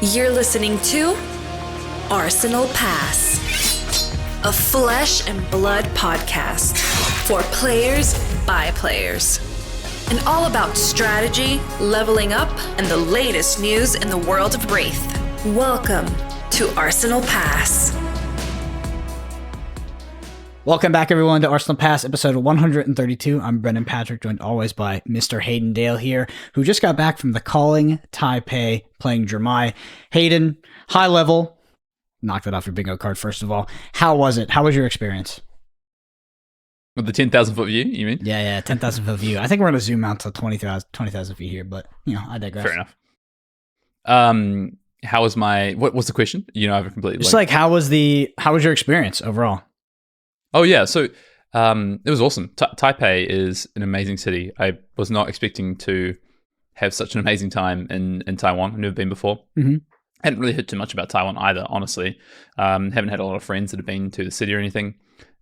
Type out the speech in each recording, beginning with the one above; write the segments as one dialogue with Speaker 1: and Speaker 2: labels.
Speaker 1: You're listening to Arsenal Pass, a flesh and blood podcast for players by players, and all about strategy, leveling up, and the latest news in the world of Wraith. Welcome to Arsenal Pass.
Speaker 2: Welcome back, everyone, to Arsenal Pass, episode 132. I'm Brendan Patrick, joined always by Mr. Hayden Dale here, who just got back from the Calling Taipei playing Dromai. Hayden, high level, knock that off your bingo card, first of all. How was it? How was your experience?
Speaker 3: With the 10,000 foot view, you mean?
Speaker 2: Yeah, 10,000 foot view. I think we're going to zoom out to 20,000 feet here, but, I digress.
Speaker 3: Fair enough. How was what was the question? I've completely...
Speaker 2: Just how was your experience overall?
Speaker 3: Oh, yeah. So it was awesome. Taipei is an amazing city. I was not expecting to have such an amazing time in Taiwan. I've never been before.
Speaker 2: Mm-hmm.
Speaker 3: Hadn't really heard too much about Taiwan either, honestly. Haven't had a lot of friends that have been to the city or anything.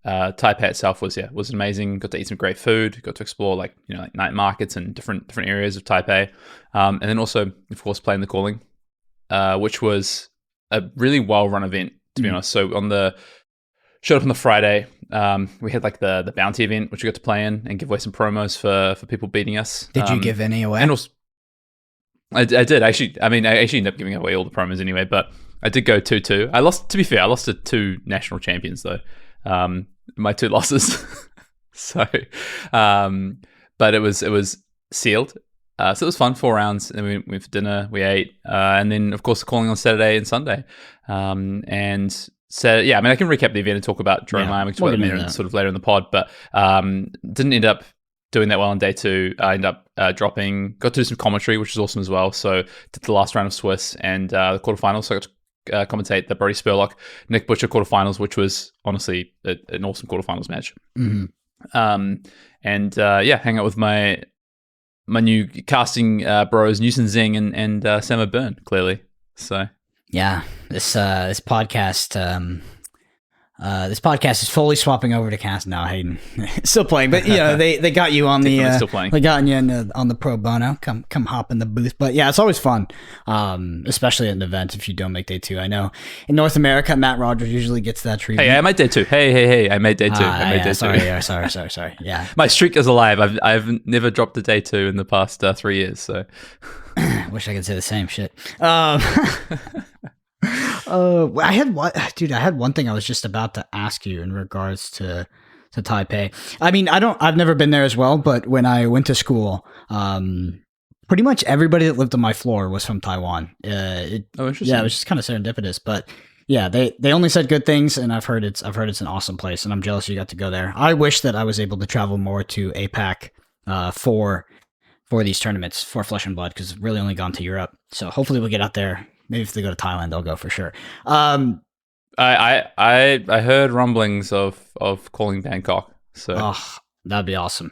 Speaker 3: Taipei itself was amazing. Got to eat some great food. Got to explore night markets and different areas of Taipei. And then also, of course, playing the Calling, which was a really well-run event, to be honest. So showed up on the Friday. We had the bounty event, which we got to play in and give away some promos for people beating us.
Speaker 2: Did you give any away?
Speaker 3: And also, I did actually. I actually ended up giving away all the promos anyway, but I did go 2-2. I lost. To be fair, I lost to two national champions though. My two losses. So, but it was sealed. So it was fun. 4 rounds, and we went for dinner. We ate, and then of course the Calling on Saturday and Sunday. So yeah, I can recap the event and talk about Dromai. We can talk about it sort of later in the pod, but didn't end up doing that well on day 2. I ended up got to do some commentary, which was awesome as well. So did the last round of Swiss and the quarterfinals. So I got to commentate the Brody Spurlock, Nick Butcher quarterfinals, which was honestly an awesome quarterfinals match.
Speaker 2: Mm-hmm.
Speaker 3: Hang out with my new casting bros, Newson Zing and Sam O'Byrne, clearly. So.
Speaker 2: Yeah, this podcast is fully swapping over to cast now. Hayden, still playing, but they got you on
Speaker 3: still playing.
Speaker 2: They got you on the pro bono. Come hop in the booth. But yeah, it's always fun, especially at an event if you don't make day 2. I know in North America, Matt Rogers usually gets that treatment.
Speaker 3: Hey, I made day 2. Hey, I made day 2.
Speaker 2: Sorry. Yeah,
Speaker 3: my streak is alive. I've never dropped a day 2 in the past 3 years. So,
Speaker 2: wish I could say the same shit. I had one thing I was just about to ask you in regards to Taipei. I've never been there as well, but when I went to school, pretty much everybody that lived on my floor was from Taiwan.
Speaker 3: Interesting.
Speaker 2: Yeah, it was just kind of serendipitous, but yeah, they only said good things, and I've heard it's an awesome place, and I'm jealous you got to go there. I wish that I was able to travel more to APAC for these tournaments for Flesh and Blood, because I've really only gone to Europe. So hopefully we'll get out there. Maybe if they go to Thailand, I'll go for sure.
Speaker 3: I heard rumblings of Calling Bangkok. So
Speaker 2: that'd be awesome.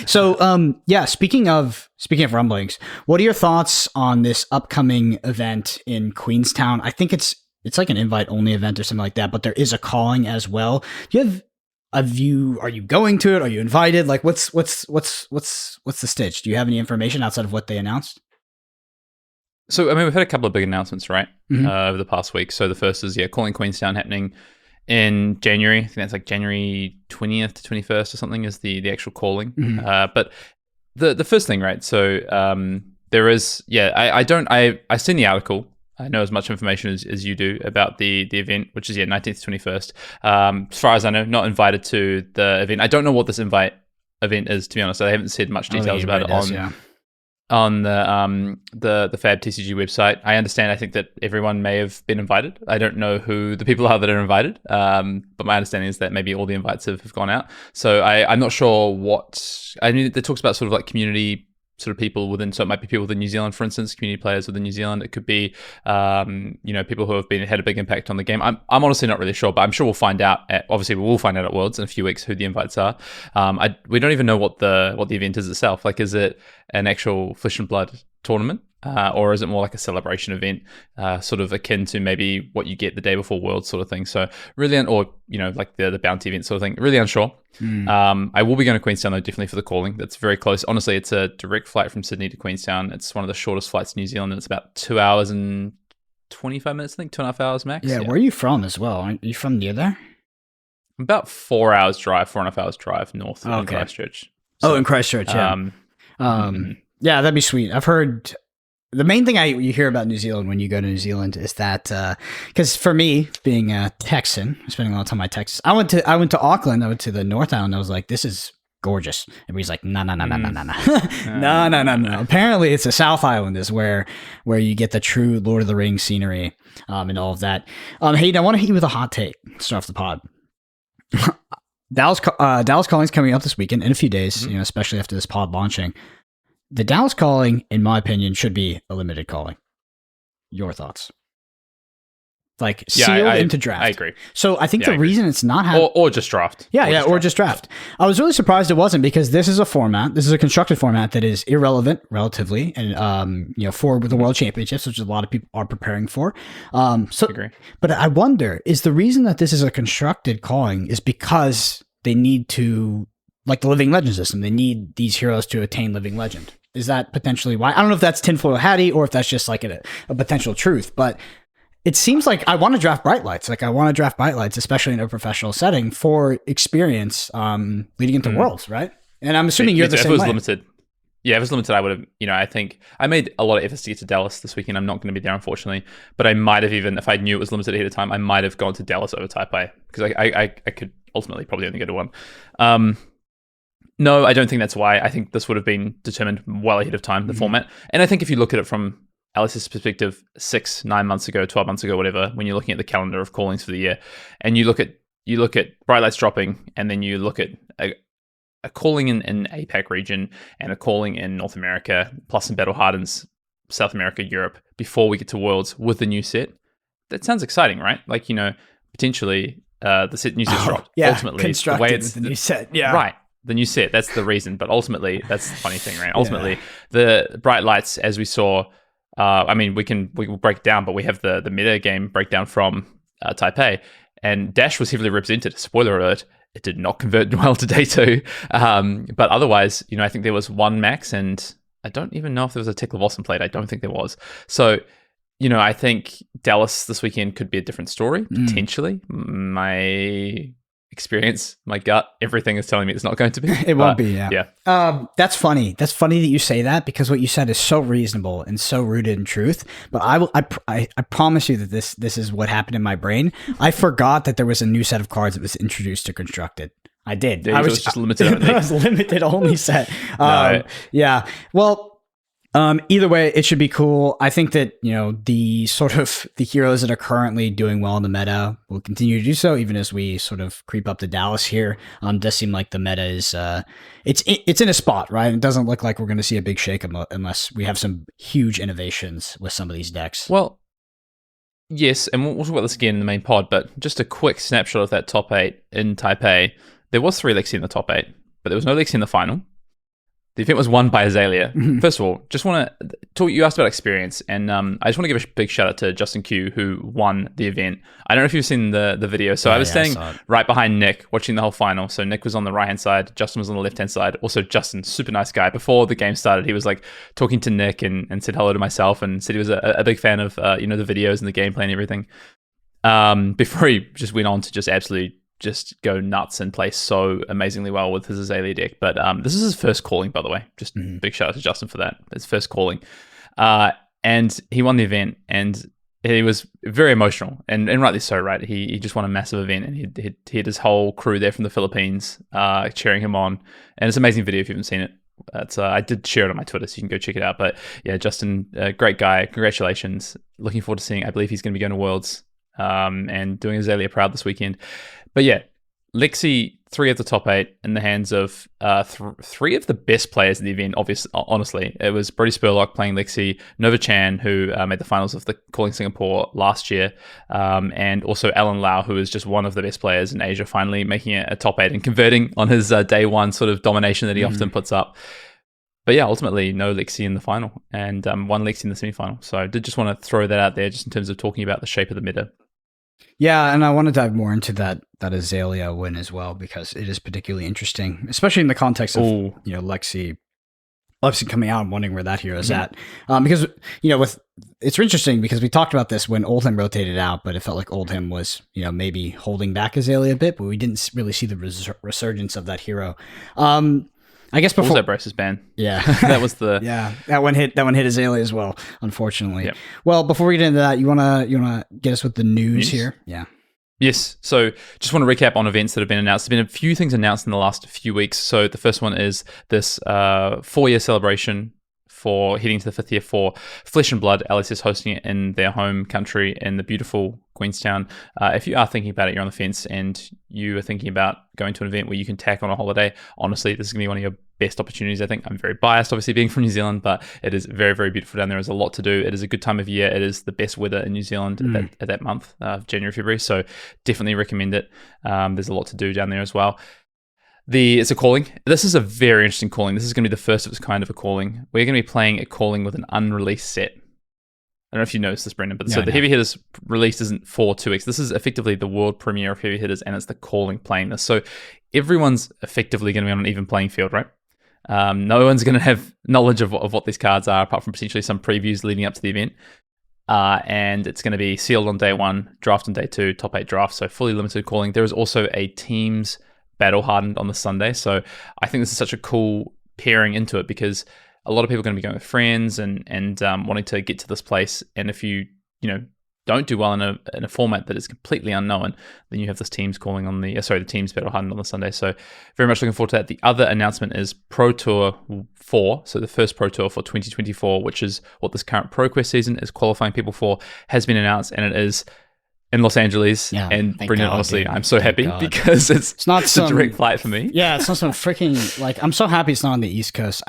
Speaker 2: So speaking of rumblings, what are your thoughts on this upcoming event in Queenstown? I think it's like an invite only event or something like that, but there is a calling as well. Do you have a view? Are you going to it? Are you invited? What's the stitch? Do you have any information outside of what they announced?
Speaker 3: So, we've had a couple of big announcements, right,
Speaker 2: Mm-hmm.
Speaker 3: over the past week. So the first is, Calling Queenstown happening in January. I think that's January 20th to 21st or something is the actual calling.
Speaker 2: Mm-hmm.
Speaker 3: But the first thing, right, so there is, I've seen the article. I know as much information as you do about the event, which is, 19th to 21st. As far as I know, not invited to the event. I don't know what this event is, to be honest. I haven't said much details about it on the Fab TCG website. I understand. I think that everyone may have been invited. I don't know who the people are that are invited, but my understanding is that maybe all the invites have gone out. So I'm not sure what. I mean, it talks about sort of community sort of people within. So it might be people within New Zealand, for instance, community players within New Zealand. It could be people who have had a big impact on the game. I'm honestly not really sure, but I'm sure we'll find out. Obviously, we will find out at Worlds in a few weeks who the invites are. We don't even know what the event is itself. Is it an actual Flesh and Blood tournament? Or is it more like a celebration event, sort of akin to maybe what you get the day before Worlds sort of thing? So really, like the bounty event sort of thing. Really unsure. I will be going to Queenstown though, definitely for the calling. That's very close. Honestly, it's a direct flight from Sydney to Queenstown. It's one of the shortest flights in New Zealand, and it's about 2 hours and 25 minutes, I think, 2.5 hours max.
Speaker 2: Yeah, where are you from as well? Aren't you from near there?
Speaker 3: About 4 hours drive, 4.5 hours drive north of Christchurch.
Speaker 2: So, in Christchurch, yeah. Yeah, that'd be sweet. I've heard the main thing you hear about New Zealand when you go to New Zealand is that because for me, being a Texan, spending a lot of time in Texas, I went to Auckland. I went to the North Island. I was like, this is gorgeous. Everybody's like, no. No. Apparently, it's the South Island is where you get the true Lord of the Rings scenery and all of that. Hayden, I want to hit you with a hot take. Start off the pod. Dallas Calling's coming up this weekend in a few days, especially after this pod launching. The Dallas Calling, in my opinion, should be a limited calling. Your thoughts? Like sealed into draft.
Speaker 3: I agree.
Speaker 2: So I think the reason it's not happening,
Speaker 3: or just draft.
Speaker 2: Or just draft. I was really surprised it wasn't because this is a format. This is a constructed format that is irrelevant relatively, and for the World Championships, which a lot of people are preparing for. I agree. But I wonder, is the reason that this is a constructed calling is because they need to, like the Living Legend system, they need these heroes to attain Living Legend. Is that potentially why? I don't know if that's tinfoil hattie or if that's just like a potential truth, but it seems like I want to draft Bright Lights. Like I want to draft Bright Lights, especially in a professional setting for experience leading into Worlds, right? And I'm assuming you're the same way. If it was limited,
Speaker 3: I would have, I think I made a lot of efforts to get to Dallas this weekend. I'm not going to be there, unfortunately, but I might have even, if I knew it was limited ahead of time, I might have gone to Dallas over Taipei because I could ultimately probably only go to one. No, I don't think that's why. I think this would have been determined well ahead of time, the format. And I think if you look at it from Alice's perspective 6, 9 months ago, 12 months ago, whatever, when you're looking at the calendar of callings for the year, and you look at Bright Lights dropping, and then you look at a calling in APAC region and a calling in North America, plus some Battle Hardens, South America, Europe, before we get to Worlds with the new set. That sounds exciting, right? Like, potentially the new set dropped.
Speaker 2: Yeah,
Speaker 3: ultimately, the way it's
Speaker 2: the new set. Yeah.
Speaker 3: Right. The new set, that's the reason. But ultimately, that's the funny thing, right? Ultimately, the Bright Lights, as we saw, we will break down, but we have the Metagame breakdown from Taipei, and Dash was heavily represented. Spoiler alert, it did not convert well to day 2. But otherwise, I think there was one max, and I don't even know if there was a Tickle of Awesome played. I don't think there was. So, I think Dallas this weekend could be a different story, potentially. My experience, my gut, everything is telling me it's not going to be.
Speaker 2: It won't be, yeah. That's funny. That's funny that you say that because what you said is so reasonable and so rooted in truth. But I promise you that this is what happened in my brain. I forgot that there was a new set of cards that was introduced to Constructed. I did.
Speaker 3: Yeah, it was just limited only.
Speaker 2: It was limited only set.
Speaker 3: No.
Speaker 2: Yeah. Well, either way, it should be cool. I think that, the sort of the heroes that are currently doing well in the meta will continue to do so, even as we sort of creep up to Dallas here. It does seem like the meta is, it's in a spot, right? It doesn't look like we're going to see a big shakeup unless we have some huge innovations with some of these decks.
Speaker 3: Well, yes, and we'll talk about this again in the main pod, but just a quick snapshot of that top 8 in Taipei. There was 3 Lexi in the top 8, but there was no Lexi in the final. The event was won by Azalea. First of all, just want to talk. You asked about experience, and I just want to give a big shout out to Justin Q, who won the event. I don't know if you've seen the video. So I was standing right behind Nick, watching the whole final. So Nick was on the right hand side, Justin was on the left hand side. Also, Justin, super nice guy. Before the game started, he was like talking to Nick and said hello to myself, and said he was a big fan of the videos and the gameplay and everything. Before he just went on to just absolutely just go nuts and play so amazingly well with his Azalea deck. But this is his first calling, by the way. Just big shout out to Justin for that. His first calling. And he won the event, and he was very emotional, and rightly so, right? He just won a massive event, and he had his whole crew there from the Philippines cheering him on. And it's an amazing video if you haven't seen it. I did share it on my Twitter, so you can go check it out. But yeah, Justin, great guy. Congratulations. Looking forward to seeing, I believe he's going to be going to Worlds and doing Azalea proud this weekend. But yeah, Lexi, 3 of the top 8 in the hands of 3 of the best players in the event. Honestly, it was Brody Spurlock playing Lexi, Nova Chan, who made the finals of the Calling Singapore last year, and also Alan Lau, who is just one of the best players in Asia, finally making it a top 8 and converting on his day 1 sort of domination that he often puts up. But yeah, ultimately, no Lexi in the final, and 1 Lexi in the semi-final. So I did just want to throw that out there, just in terms of talking about the shape of the meta.
Speaker 2: Yeah, and I want to dive more into that Azalea win as well, because it is particularly interesting, especially in the context of Lexi obviously coming out, I'm wondering where that hero is at. Because, it's interesting because we talked about this when Oldhim rotated out, but it felt like Oldhim was, maybe holding back Azalea a bit, but we didn't really see the resurgence of that hero. I guess before
Speaker 3: that Brace's ban.
Speaker 2: Yeah.
Speaker 3: That was the
Speaker 2: that one hit Azalea as well, unfortunately.
Speaker 3: Yep.
Speaker 2: Well, before we get into that, you wanna get us with the news here? Yeah.
Speaker 3: Yes. So just want to recap on events that have been announced. There's been a few things announced in the last few weeks. So the first one is this 4-year celebration for heading to the 5th year for Flesh and Blood. LS is hosting it in their home country in the beautiful Queenstown. If you are thinking about it, you're on the fence and you are thinking about going to an event where you can tack on a holiday, honestly, this is going to be one of your best opportunities. I think I'm very biased, obviously, being from New Zealand, but it is very, very beautiful down there. There's a lot to do. It is a good time of year. It is the best weather in New Zealand at that month, January, February. So definitely recommend it. There's a lot to do down there as well. It's a calling. This is a very interesting calling. This is going to be the first of its kind of a calling. We're going to be playing a calling with an unreleased set. I don't know if you noticed this, Brendan, but so the Heavy Hitters release isn't for 2 weeks. This is effectively the world premiere of Heavy Hitters, and it's the calling playing this. So everyone's effectively going to be on an even playing field, right? No one's going to have knowledge of what these cards are, apart from potentially some previews leading up to the event. And it's going to be sealed on day 1, draft on day 2, top 8 draft, so fully limited calling. There is also a teams battle hardened on the Sunday, so I think this is such a cool pairing into it because a lot of people are going to be going with friends and wanting to get to this place. And if you don't do well in a format that is completely unknown, then you have this teams calling on the teams battle hardened on the Sunday. So very much looking forward to that. The other announcement is Pro Tour 4, so the first Pro Tour for 2024, which is what this current ProQuest season is qualifying people for, has been announced, and it is in Los Angeles.
Speaker 2: Yeah,
Speaker 3: and Brendan, honestly, I'm so happy
Speaker 2: God.
Speaker 3: because it's
Speaker 2: not
Speaker 3: a direct flight for me.
Speaker 2: Yeah, it's not some freaking I'm so happy it's not on the East Coast.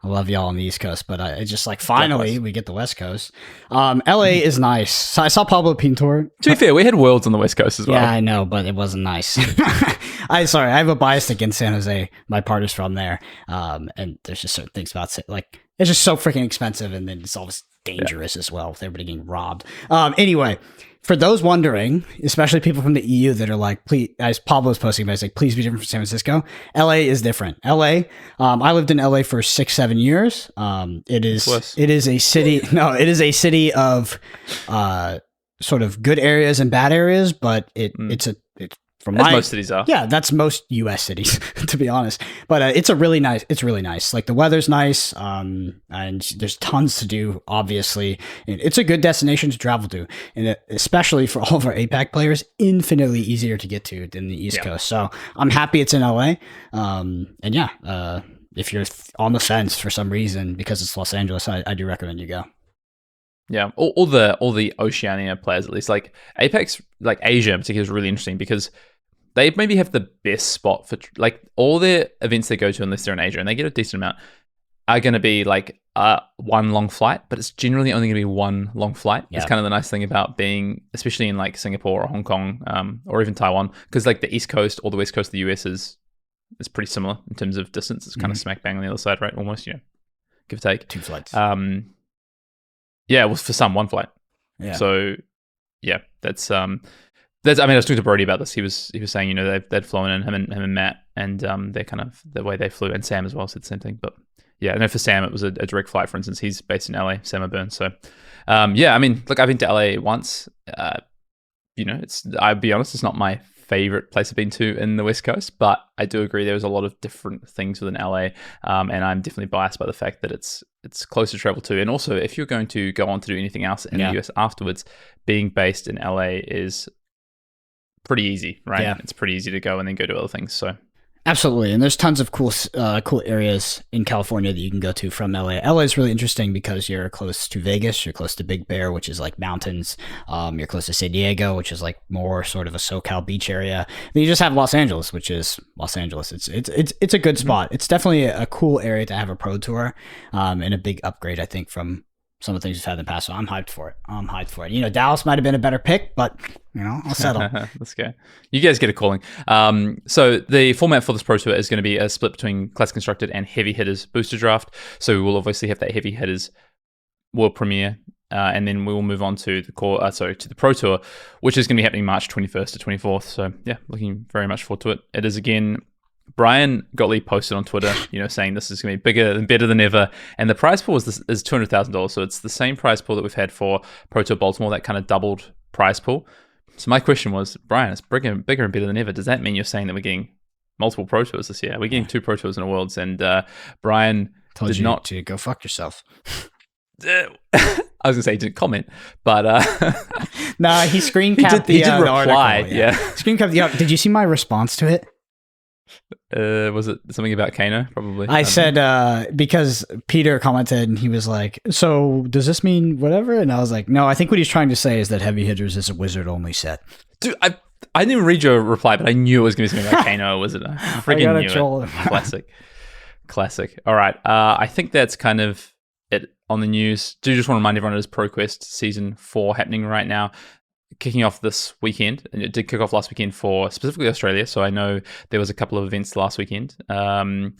Speaker 2: I love y'all on the East Coast, but I just finally we get the West Coast. LA is nice. So I saw Pablo Pintor.
Speaker 3: To be fair, we had Worlds on the West Coast as well.
Speaker 2: Yeah, I know, but it wasn't nice. I have a bias against San Jose. My partner's from there, and there's just certain things about it. It's just so freaking expensive, and then it's always dangerous as well with everybody getting robbed. Anyway. For those wondering, especially people from the EU that are like, please, as Pablo's posting about, it's like, please be different from San Francisco. LA is different. LA, I lived in LA for 6-7 years. It is a city. No, it is a city of sort of good areas and bad areas, but it's most
Speaker 3: cities are.
Speaker 2: Yeah, that's most U.S. cities, to be honest. But it's really nice. Like the weather's nice, and there's tons to do. Obviously, and it's a good destination to travel to, and especially for all of our APAC players, infinitely easier to get to than the East Coast. So I'm happy it's in LA. If you're on the fence for some reason because it's Los Angeles, I do recommend you go.
Speaker 3: Yeah, all the Oceania players, at least, like Apex, like Asia in particular, is really interesting because they maybe have the best spot for all their events they go to, unless they're in Asia and they get a decent amount, are going to be like one long flight, but it's generally only going to be one long flight. Yeah. It's kind of the nice thing about being, especially in like Singapore or Hong Kong, or even Taiwan, because like the East Coast or the West Coast of the US is pretty similar in terms of distance. It's kind of smack bang on the other side, right? Almost, give or take. 2 flights. Yeah, well, for some, one flight. Yeah. So, yeah, that's. I mean, I was talking to Brody about this. He was saying, they'd flown in him and Matt, and they're kind of the way they flew, and Sam as well said the same thing. But yeah, I know for Sam it was a direct flight. For instance, he's based in LA, Sam O'Byrne. So, yeah, I mean, look, I've been to LA once. I'll be honest, it's not my favorite place I've been to in the West Coast, but I do agree there was a lot of different things within LA, and I'm definitely biased by the fact that it's close to travel to, and also if you're going to go on to do anything else in the US afterwards, being based in LA is pretty easy, right? Yeah. It's pretty easy to go and then go to other things. So
Speaker 2: absolutely, and there's tons of cool areas in California that you can go to from LA. LA is really interesting because you're close to Vegas, you're close to Big Bear, which is like mountains. You're close to San Diego, which is like more sort of a SoCal beach area. Then you just have Los Angeles, which is Los Angeles. It's a good spot. It's definitely a cool area to have a pro tour, and a big upgrade, I think, from some of the things we've had in the past. So I'm hyped for it. Dallas might have been a better pick, but I'll settle.
Speaker 3: Let's go. You guys get a calling. So the format for this Pro Tour is going to be a split between Classic Constructed and Heavy Hitters Booster Draft. So we will obviously have that Heavy Hitters World Premiere, and then we will move on to the to the Pro Tour, which is going to be happening March 21st to 24th. So yeah, looking very much forward to it. It is again Brian Gottlieb posted on Twitter, saying this is going to be bigger and better than ever. And the prize pool is $200,000. So it's the same prize pool that we've had for Pro Tour Baltimore, that kind of doubled prize pool. So my question was, Brian, it's bigger and better than ever. Does that mean you're saying that we're getting multiple Pro Tours this year? We're getting 2 Pro Tours in a Worlds. And Brian
Speaker 2: told
Speaker 3: did
Speaker 2: you
Speaker 3: not
Speaker 2: to go fuck yourself.
Speaker 3: I was gonna say he didn't comment, but
Speaker 2: nah, he screen capped
Speaker 3: he did
Speaker 2: the
Speaker 3: reply.
Speaker 2: article.
Speaker 3: Yeah.
Speaker 2: Screen capped the article. Did you see my response to it?
Speaker 3: Was it something about Kano? Probably.
Speaker 2: I said because Peter commented and he was like, "So does this mean whatever?" And I was like, "No, I think what he's trying to say is that Heavy Hitters is a wizard only set."
Speaker 3: Dude, I didn't even read your reply, but I knew it was going to be something like Kano, was it? I freaking knew it. Classic. All right. I think that's kind of it on the news. Do just want to remind everyone it is ProQuest Season 4 happening right now, kicking off this weekend. And it did kick off last weekend for specifically Australia, so I know there was a couple of events last weekend. But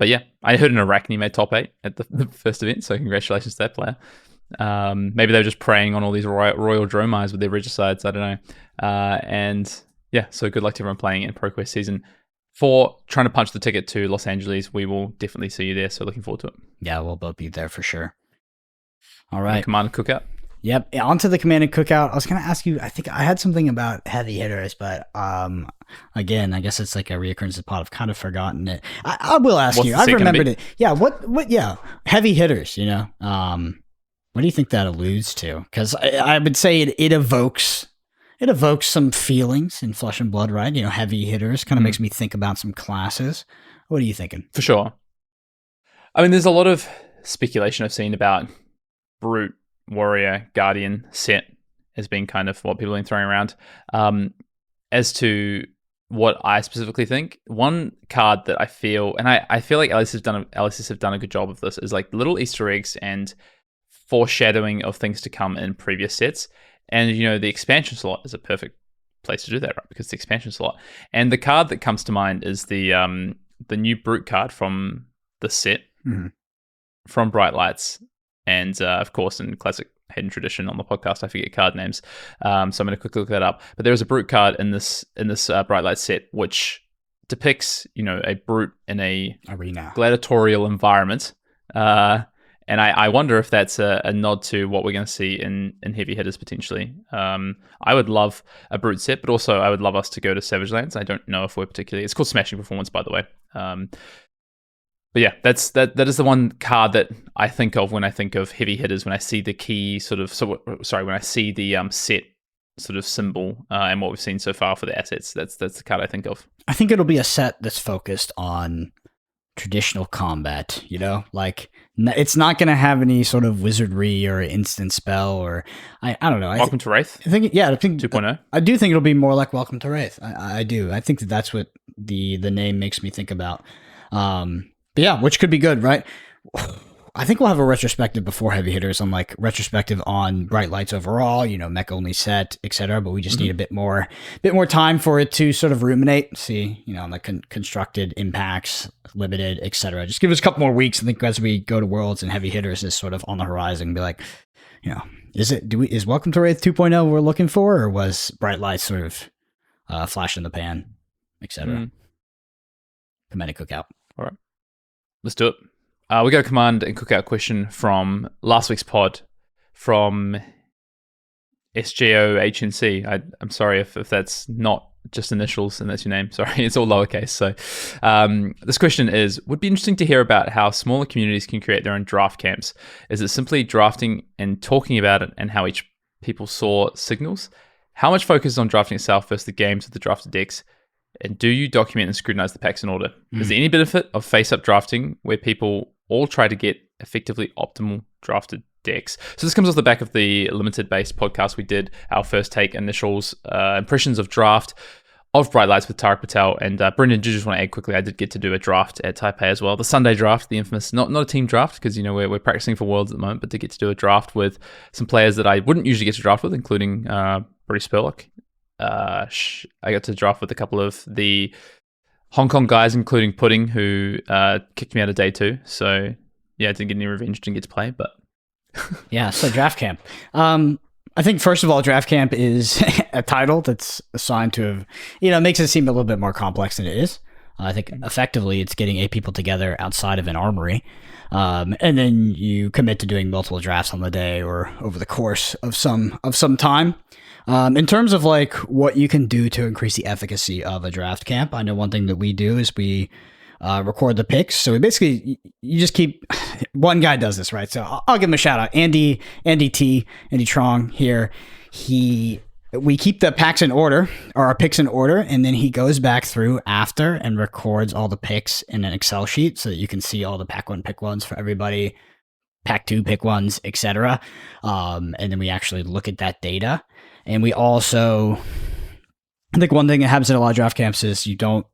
Speaker 3: yeah, I heard an Arachne made top 8 at the first event, so congratulations to that player. Maybe they were just preying on all these royal Dromais with their regicides, I don't know. And yeah, so good luck to everyone playing in ProQuest Season 4, trying to punch the ticket to Los Angeles. We will definitely see you there, so looking forward to it.
Speaker 2: Yeah, we'll both be there for sure. All right.
Speaker 3: Command and Cookout.
Speaker 2: Yep. Onto the Command and Cookout. I was going to ask you, I think I had something about Heavy Hitters, but again, I guess it's like a reoccurrence of the pod. I've kind of forgotten it. I will ask you. I remembered it. Yeah. Yeah. Heavy Hitters, what do you think that alludes to? Because I would say it evokes some feelings in Flesh and Blood, right? Heavy Hitters kind of makes me think about some classes. What are you thinking?
Speaker 3: For sure. I mean, there's a lot of speculation I've seen about Brute, Warrior, Guardian set as being kind of what people have been throwing around. As to what I specifically think, one card that I feel, and I feel like LSS have done a good job of this, is like little Easter eggs and foreshadowing of things to come in previous sets. And the expansion slot is a perfect place to do that, right? Because the expansion slot. And the card that comes to mind is the new Brute card from the set, from Bright Lights. And of course, in classic Hayden tradition on the podcast, I forget card names, so I'm going to quickly look that up. But there is a Brute card in this Bright Light set, which depicts a Brute in a
Speaker 2: arena
Speaker 3: gladiatorial environment, and I wonder if that's a nod to what we're going to see in Heavy Hitters potentially. I would love a Brute set, but also I would love us to go to Savage Lands. I don't know if we're particularly. It's called Smashing Performance, by the way. But yeah, that is the one card that I think of when I think of Heavy Hitters, when I see the key when I see the set sort of symbol and what we've seen so far for the assets. That's the card I think of.
Speaker 2: I think it'll be a set that's focused on traditional combat, like it's not going to have any sort of wizardry or instant spell or I don't know.
Speaker 3: Welcome to Wraith.
Speaker 2: I think
Speaker 3: 2.0.
Speaker 2: I do think it'll be more like Welcome to Wraith. I do. I think that's what the name makes me think about. But yeah, which could be good, right? I think we'll have a retrospective before Heavy Hitters on retrospective on Bright Lights overall, mech only set, etc. But we just need a bit more time for it to sort of ruminate, see, on the constructed impacts, limited, etc. Just give us a couple more weeks. I think as we go to Worlds and Heavy Hitters is sort of on the horizon, be like, is Welcome to Wraith 2.0 we're looking for, or was Bright Lights sort of flash in the pan, etc. Command and Cookout.
Speaker 3: All right. Let's do it. We got a Command and Cookout question from last week's pod from SJOHNC. I'm sorry if that's not just initials and that's your name. Sorry, it's all lowercase. So this question would be interesting to hear about how smaller communities can create their own draft camps. Is it simply drafting and talking about it and how each people saw signals? How much focus is on drafting itself versus the games with the drafted decks? And do you document and scrutinize the packs in order? Is there any benefit of face-up drafting where people all try to get effectively optimal drafted decks? So this comes off the back of the limited-based podcast we did, our first take initials, impressions of draft of Bright Lights with Tarek Patel. And Brendan, do you just want to add quickly, I did get to do a draft at Taipei as well. The Sunday draft, the infamous, not a team draft, because we're practicing for Worlds at the moment, but to get to do a draft with some players that I wouldn't usually get to draft with, including Brody Spurlock. I got to draft with a couple of the Hong Kong guys, including Pudding, who kicked me out of day 2. So yeah, I didn't get any revenge, didn't get to play, but
Speaker 2: yeah. So Draft Camp. I think first of all, Draft Camp is a title that's assigned to, makes it seem a little bit more complex than it is. I think effectively it's getting 8 people together outside of an armory. And then you commit to doing multiple drafts on the day or over the course of some time. In terms of like what you can do to increase the efficacy of a draft camp, I know one thing that we do is we record the picks. So we basically, you just keep, one guy does this, right? So I'll give him a shout out. Andy Trong here. We keep the packs in order, or our picks in order, and then he goes back through after and records all the picks in an Excel sheet so that you can see all the pack 1 pick 1s for everybody, pack 2 pick 1s, etc. And then we actually look at that data. And we also, I think one thing that happens at a lot of draft camps is you don't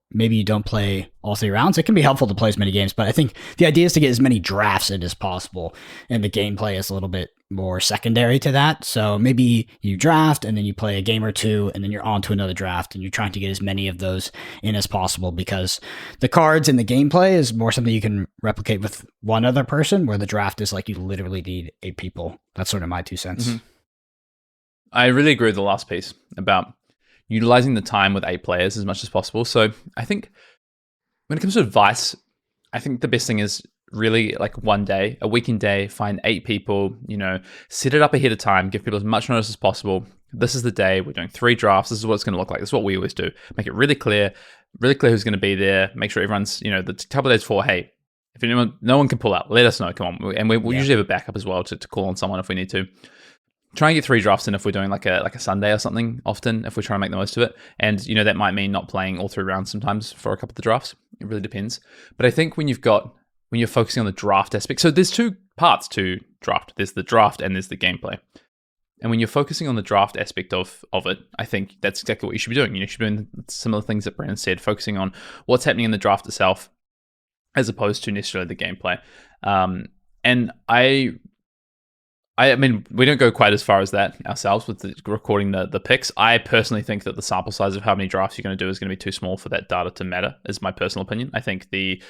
Speaker 2: play all 3 rounds. It can be helpful to play as many games, but I think the idea is to get as many drafts in as possible, and the gameplay is a little bit more secondary to that. So maybe you draft and then you play a game or 2 and then you're on to another draft, and you're trying to get as many of those in as possible, because the cards and the gameplay is more something you can replicate with one other person, where the draft is like you literally need 8 people. That's sort of my 2 cents.
Speaker 3: Mm-hmm. I really agree with the last piece about utilizing the time with 8 players as much as possible. So I think when it comes to advice, I think the best thing is really like one day, a weekend day, find 8 people, set it up ahead of time, give people as much notice as possible. This is the day, we're doing 3 drafts. This is what it's going to look like. This is what we always do. Make it really clear who's going to be there. Make sure everyone's, the couple of days before, hey, if no one can pull out, let us know. Come on. And we'll usually have a backup as well to call on someone if we need to. Try and get 3 drafts in if we're doing like a Sunday or something, often, if we're trying to make the most of it. And, that might mean not playing all 3 rounds sometimes for a couple of the drafts. It really depends. But I think when you're focusing on the draft aspect, so there's 2 parts to draft. There's the draft and there's the gameplay. And when you're focusing on the draft aspect of it, I think that's exactly what you should be doing. You should be doing similar things that Brandon said, focusing on what's happening in the draft itself, as opposed to necessarily the gameplay. And I mean, we don't go quite as far as that ourselves with recording the picks. I personally think that the sample size of how many drafts you're going to do is going to be too small for that data to matter, is my personal opinion. I think the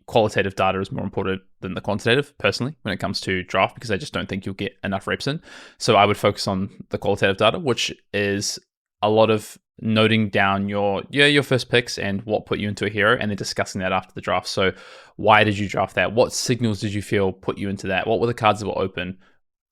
Speaker 3: qualitative data is more important than the quantitative, personally, when it comes to draft, because I just don't think you'll get enough reps in. So I would focus on the qualitative data, which is a lot of noting down your first picks and what put you into a hero, and then discussing that after the draft. So why did you draft that? What signals did you feel put you into that? What were the cards that were open?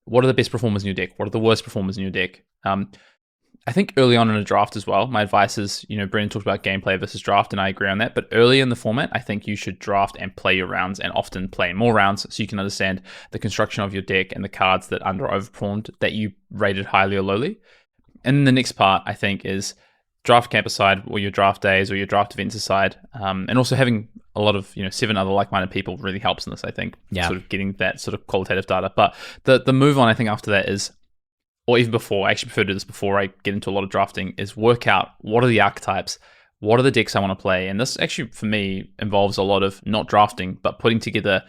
Speaker 3: What are the best performers in your deck? What are the worst performers in your deck? I think early on in a draft as well, my advice is, Brendan talked about gameplay versus draft, and I agree on that. But early in the format, I think you should draft and play your rounds, and often play more rounds, so you can understand the construction of your deck and the cards that under overperformed that you rated highly or lowly. And then the next part, I think, is draft camp aside, or your draft days or your draft events aside, and also having a lot of 7 other like-minded people really helps in this. I think, sort of getting that sort of qualitative data. But the move on, I think, after that is, or even before, I actually prefer to do this before I get into a lot of drafting, is work out what are the archetypes, what are the decks I want to play, and this actually for me involves a lot of not drafting but putting together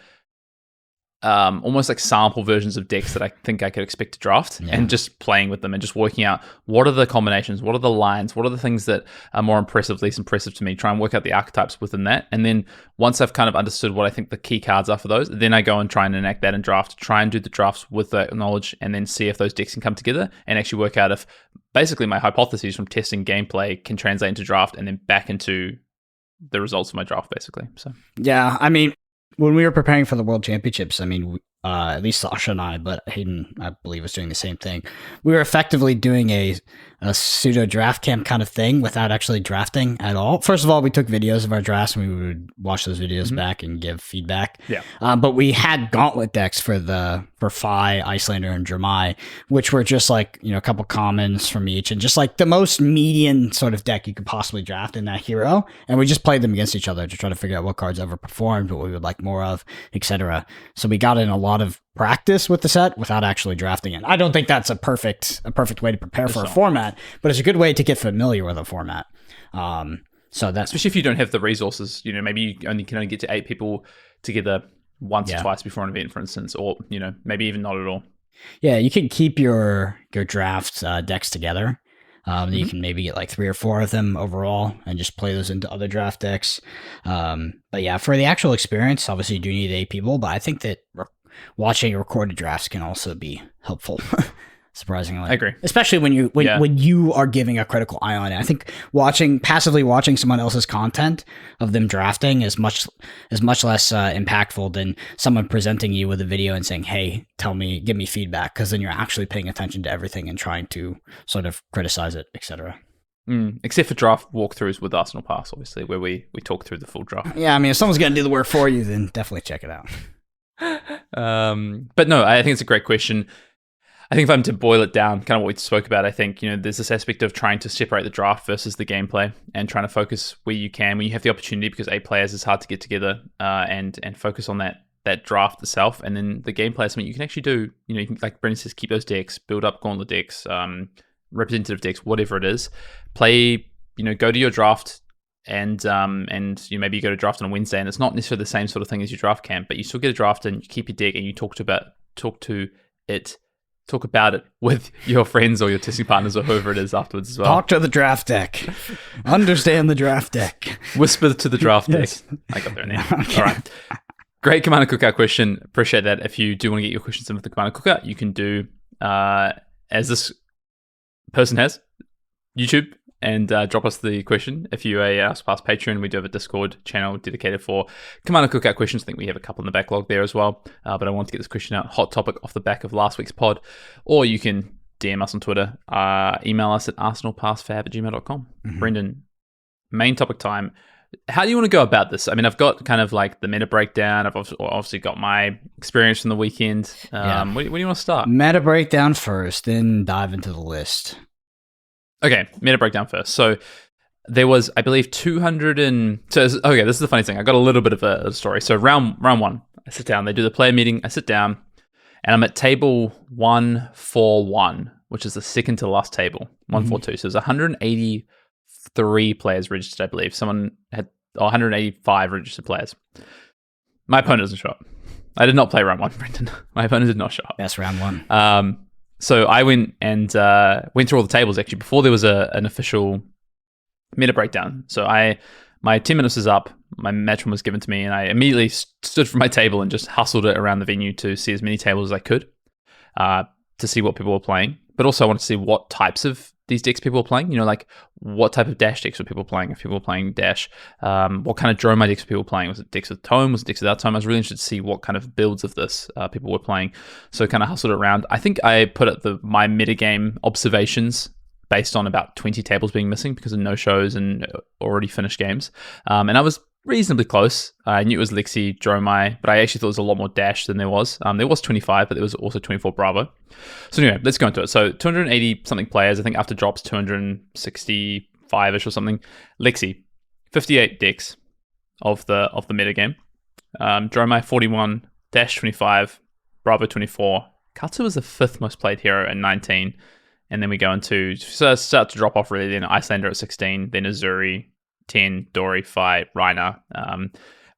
Speaker 3: almost like sample versions of decks that I think I could expect to draft, and just playing with them and just working out what are the combinations, what are the lines, what are the things that are more impressive, least impressive to me, try and work out the archetypes within that. And then once I've kind of understood what I think the key cards are for those, then I go and try and enact that in draft, try and do the drafts with that knowledge, and then see if those decks can come together and actually work out if basically my hypotheses from testing gameplay can translate into draft and then back into the results of my draft, basically. So
Speaker 2: yeah, I mean, when we were preparing for the World Championships, I mean, at least Sasha and I, but Hayden, I believe, was doing the same thing. We were effectively doing a pseudo draft camp kind of thing without actually drafting at all. First of all, we took videos of our drafts and we would watch those videos back and give feedback. Yeah. But we had gauntlet decks for Fi, Icelander, and Dromai, which were just like, a couple commons from each, and just like the most median sort of deck you could possibly draft in that hero. And we just played them against each other to try to figure out what cards overperformed, what we would like more of, etc. So we got in a lot of practice with the set without actually drafting it. I don't think that's a perfect way to prepare for a format, but it's a good way to get familiar with a format. So that,
Speaker 3: especially if you don't have the resources, maybe you can only get to 8 people together once or twice before an event, for instance, or maybe even not at all.
Speaker 2: Yeah, you can keep your draft decks together. You can maybe get like 3 or 4 of them overall and just play those into other draft decks. But yeah, for the actual experience, obviously you do need 8 people, but I think that watching recorded drafts can also be helpful. surprisingly.
Speaker 3: I agree.
Speaker 2: Especially when you are giving a critical eye on it. I think passively watching someone else's content of them drafting is much less impactful than someone presenting you with a video and saying, "Hey, give me feedback," because then you're actually paying attention to everything and trying to sort of criticize it, etc.
Speaker 3: Except for draft walkthroughs with Arsenal Pass, obviously, where we talk through the full draft.
Speaker 2: Yeah, I mean, if someone's going to do the work for you, then definitely check it out.
Speaker 3: But no, I think it's a great question. I think if I'm to boil it down, kind of what we spoke about, I think, there's this aspect of trying to separate the draft versus the gameplay and trying to focus where you can, when you have the opportunity, because 8 players is hard to get together and focus on that draft itself. And then the gameplay is something you can actually do. You can, like Brendan says, keep those decks, build up gauntlet decks, representative decks, whatever it is. Play, go to your draft and maybe you go to draft on a Wednesday and it's not necessarily the same sort of thing as your draft camp, but you still get a draft and you keep your deck and you talk about it with your friends or your testing partners or whoever it is afterwards as well.
Speaker 2: Talk to the draft deck. Understand the draft deck.
Speaker 3: Whisper to the draft
Speaker 2: Yes.
Speaker 3: deck. I got there in the end. Okay. All right. Great Commander Cookout question. Appreciate that. If you do want to get your questions in with the Commander Cookout, you can do as this person has, YouTube, and drop us the question. If you're a Pass Patreon, we do have a Discord channel dedicated for Commander Cookout questions. I think we have a couple in the backlog there as well. But I want to get this question out, hot topic off the back of last week's pod. Or you can DM us on Twitter, email us at arsenalpassfab@gmail.com. Brendan, main topic time. How do you want to go about this? I mean, I've got kind of like the meta breakdown. I've obviously got my experience from the weekend. Where do you want to start?
Speaker 2: Meta breakdown first, then dive into the list.
Speaker 3: Okay, meta breakdown first. So there was, I believe, 200 and... So, okay, this is the funny thing. I got a little bit of a story. So round 1, I sit down. They do the player meeting. I sit down, and I'm at table 141, which is the second to the last table, 142. So there's 183 players registered, I believe. Someone had 185 registered players. My opponent doesn't show up. I did not play round 1, Brendan. My opponent did not show up.
Speaker 2: That's round 1.
Speaker 3: So I went and went through all the tables actually before there was an official meta breakdown. So my 10 minutes was up, my match one was given to me, and I immediately stood from my table and just hustled it around the venue to see as many tables as I could to see what people were playing. But also I wanted to see what types of these decks people were playing, like what type of dash decks were people playing, if people were playing dash, what kind of Dromai decks were people playing, was it decks with tome, was it decks without tome? I was really interested to see what kind of builds of this people were playing, so kind of hustled it around. I think I put up my metagame observations based on about 20 tables being missing because of no-shows and already finished games, and I was reasonably close. I knew it was Lexi, Dromai, but I actually thought there was a lot more dash than there was. There was 25, but there was also 24 Bravo. So anyway, let's go into it. So 280 something players. I think after drops 265ish or something. Lexi, 58 decks of the metagame. Dromai 41, Dash 25, Bravo 24. Katsu was the 5th most played hero at 19. And then we go into start to drop off really. Then Icelander at 16, then Azuri 10, Dory, Fi, Reiner.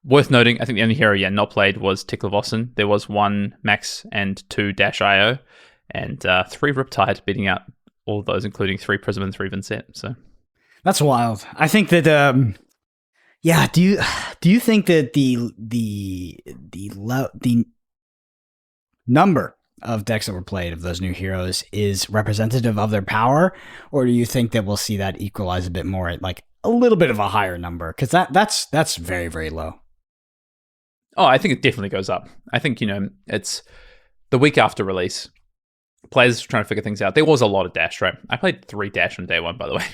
Speaker 3: Worth noting, I think the only hero not played was Teklevossen. There was 1 Max and 2 Dash IO, and 3 Riptide, beating out all of those, including 3 Prism and 3 Vincent. So
Speaker 2: that's wild. I think that do you think that the number of decks that were played of those new heroes is representative of their power, or do you think that we'll see that equalize a bit more at like a little bit of a higher number? Because that's very, very low.
Speaker 3: Oh, I think it definitely goes up. I think, it's the week after release. Players trying to figure things out. There was a lot of dash, right? I played 3 dash on day 1, by the way.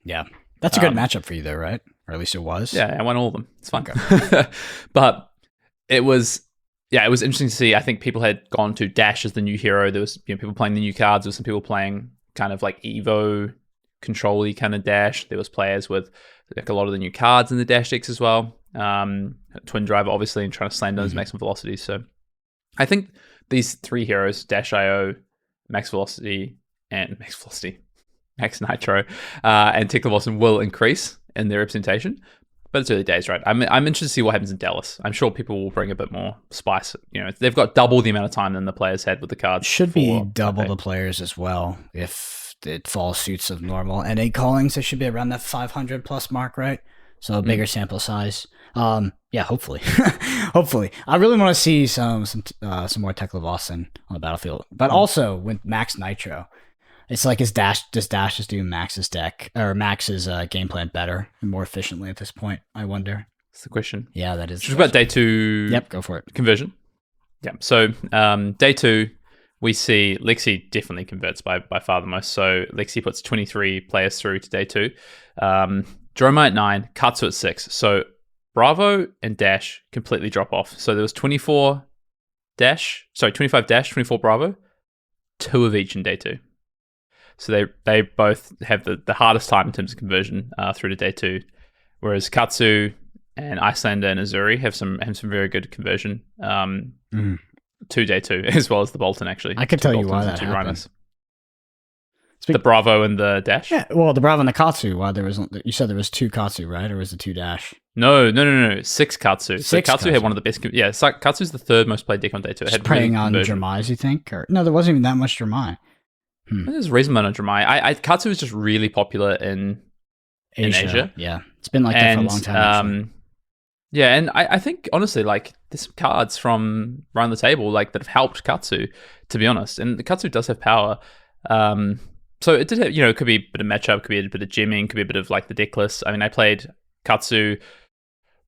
Speaker 2: Yeah. That's a good matchup for you though, right? Or at least it was.
Speaker 3: Yeah, I won all of them. It's fun.
Speaker 2: Okay.
Speaker 3: But it was interesting to see. I think people had gone to dash as the new hero. There was people playing the new cards. There was some people playing kind of like Evo control-y kind of dash. There was players with like a lot of the new cards in the dash decks as well. Twin Driver, obviously, and trying to slam those maximum velocities. So I think these 3 heroes, Dash IO, Max Velocity, Max Nitro, and Teklevossen will increase in their representation. But it's early days, right? I'm interested to see what happens in Dallas. I'm sure people will bring a bit more spice. They've got double the amount of time than the players had with the cards.
Speaker 2: Should be double the players as well if it falls suits of normal NA callings. It should be around that 500 plus mark, right? So a bigger sample size. Yeah, hopefully, hopefully. I really want to see some more Tekla Lawson on the battlefield, but also with Max Nitro, it's like does Dash just do Max's deck or Max's game plan better and more efficiently at this point? I wonder.
Speaker 3: That's the question.
Speaker 2: Yeah, that is.
Speaker 3: Should we talk about day 2?
Speaker 2: Yep, go for it.
Speaker 3: Conversion. Yeah. So day 2, we see Lexi definitely converts by far the most. So Lexi puts 23 players through to day 2. Dromai at 9, Katsu at 6. So Bravo and Dash completely drop off. So there was 25 Dash, 24 Bravo, 2 of each in day 2. So they both have the hardest time in terms of conversion through to day 2, whereas Katsu and Icelander and Azuri have some very good conversion to day 2, as well as the Bolton actually.
Speaker 2: I could tell you why that happened.
Speaker 3: The Bravo and the Dash?
Speaker 2: Yeah, well, the Bravo and the Katsu. Why you said there was 2 Katsu, right? Or was it 2 Dash?
Speaker 3: No. 6 Katsu. So Katsu had one of the best. Yeah, Katsu's the 3rd most played deck on day 2. It had
Speaker 2: preying on Dromais, you think? Or no, there wasn't even that much Dromai.
Speaker 3: There's a reasonable amount of Dromai. Katsu is just really popular in Asia.
Speaker 2: Yeah, it's been like that for a long time.
Speaker 3: Yeah, and I think honestly, like there's some cards from around the table like that have helped Katsu, to be honest. And the Katsu does have power. So it did have, it could be a bit of matchup, could be a bit of gemming, could be a bit of like the deck list. I mean, I played Katsu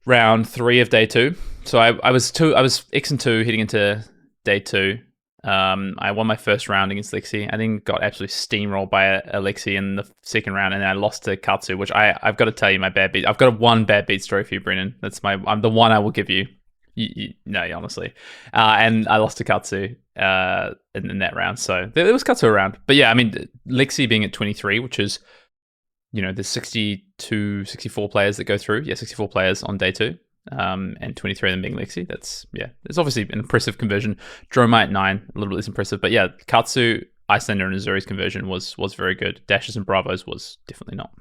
Speaker 3: round 3 of day 2. So I was X and 2 heading into day 2. I won my first round against Lexi. I then got absolutely steamrolled by a Lexi in the second round, and then I lost to Katsu, which I've got to tell you my bad beat. I've got one bad beat story for you, Brennan. I'm the one I will give you. No, honestly. And I lost to Katsu in that round. So there was Katsu around. But yeah, I mean, Lexi being at 23, which is, there's 64 players that go through. Yeah, 64 players on day 2. And 23 of them being Lexi. It's obviously an impressive conversion. Dromai at 9, a little bit less impressive. But yeah, Katsu, Icelander, and Azuri's conversion was very good. Dashes and Bravos was definitely not.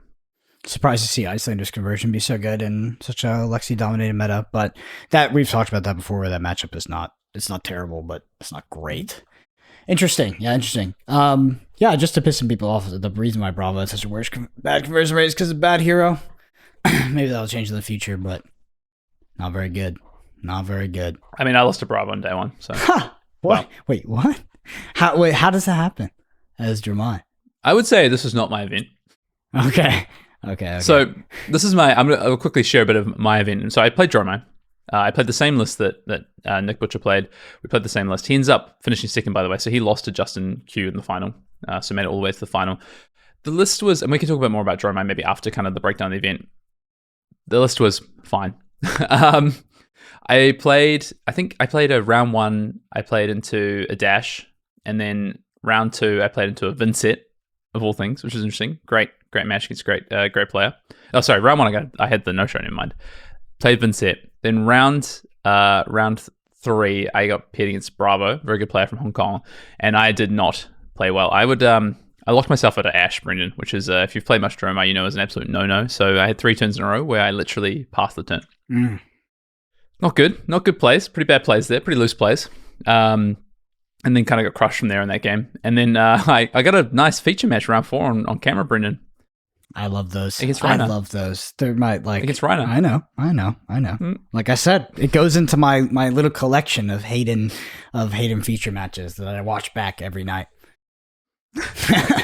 Speaker 2: Surprised to see Icelander's conversion be so good in such a Lexi-dominated meta, but that we've talked about that before. Where that matchup is it's not terrible, but it's not great. Interesting. Yeah, just to piss some people off, the reason why Bravo has such a bad conversion rate is because of bad hero. Maybe that'll change in the future, but not very good.
Speaker 3: I mean, I lost to Bravo on day 1. So
Speaker 2: what? Well, wait, what? How does that happen? As Dromai,
Speaker 3: I would say this is not my event.
Speaker 2: Okay.
Speaker 3: So this is I'll quickly share a bit of my event. And so I played Dromai. I played the same list that Nick Butcher played. We played the same list. He ends up finishing second, by the way. So he lost to Justin Q in the final. So made it all the way to the final. The list was, and we can talk a bit more about Dromai maybe after kind of the breakdown of the event. The list was fine. I played a round 1, I played into a Dash, and then round 2, I played into a Vincent, of all things, which was interesting. Great match against great player. Oh, sorry, round 1 I had the no-show in mind. Played Vincent. Then round 3, I got paired against Bravo, very good player from Hong Kong, and I did not play well. I locked myself out of Ash, Brendan, which is, if you've played much Dromai, is an absolute no-no. So I had 3 turns in a row where I literally passed the turn. Not good plays. Pretty bad plays there. Pretty loose plays. And then kind of got crushed from there in that game. And then I got a nice feature match round 4 on camera, Brendan.
Speaker 2: I love those.
Speaker 3: Against Reiner.
Speaker 2: I love those. They're my
Speaker 3: against Reiner.
Speaker 2: I know. Like I said, it goes into my little collection of Hayden feature matches that I watch back every night.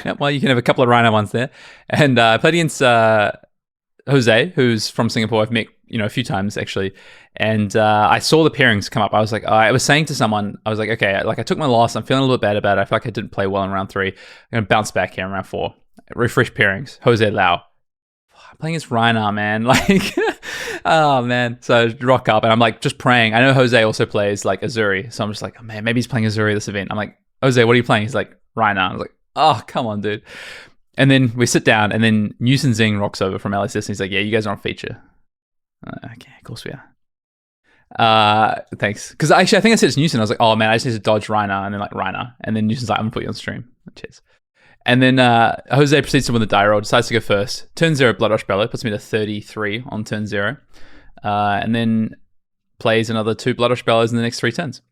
Speaker 3: Yeah, well, you can have a couple of Reiner ones there. And I played against Jose, who's from Singapore. I've met a few times actually, and I saw the pairings come up. I was like, I was saying to someone, I was like, okay, like I took my loss. I'm feeling a little bit bad about it. I feel like I didn't play well in round 3. I'm gonna bounce back here in round 4. Refresh pairings. Jose Lau. I'm playing against Reiner, man. Like, oh man. So I rock up and I'm like just praying. I know Jose also plays like Azuri, so I'm just like, oh man, maybe he's playing Azuri this event. I'm like, Jose, what are you playing? He's like, Reiner. I was like, oh come on, dude. And then we sit down, and then Newson Zing rocks over from LSS, and he's like, yeah, you guys are on feature. Okay, of course we are. Thanks. Because actually, I think I said it's Newson. I was like, oh man, I just need to dodge Reiner, and then like Reiner. And then Newson's like, I'm going to put you on stream. Cheers. And then Jose proceeds to win the die roll, decides to go first. Turn 0, Blood Rush Bellow, puts me to 33 on turn 0. And then plays another 2 Blood Rush Bellows in the next 3 turns.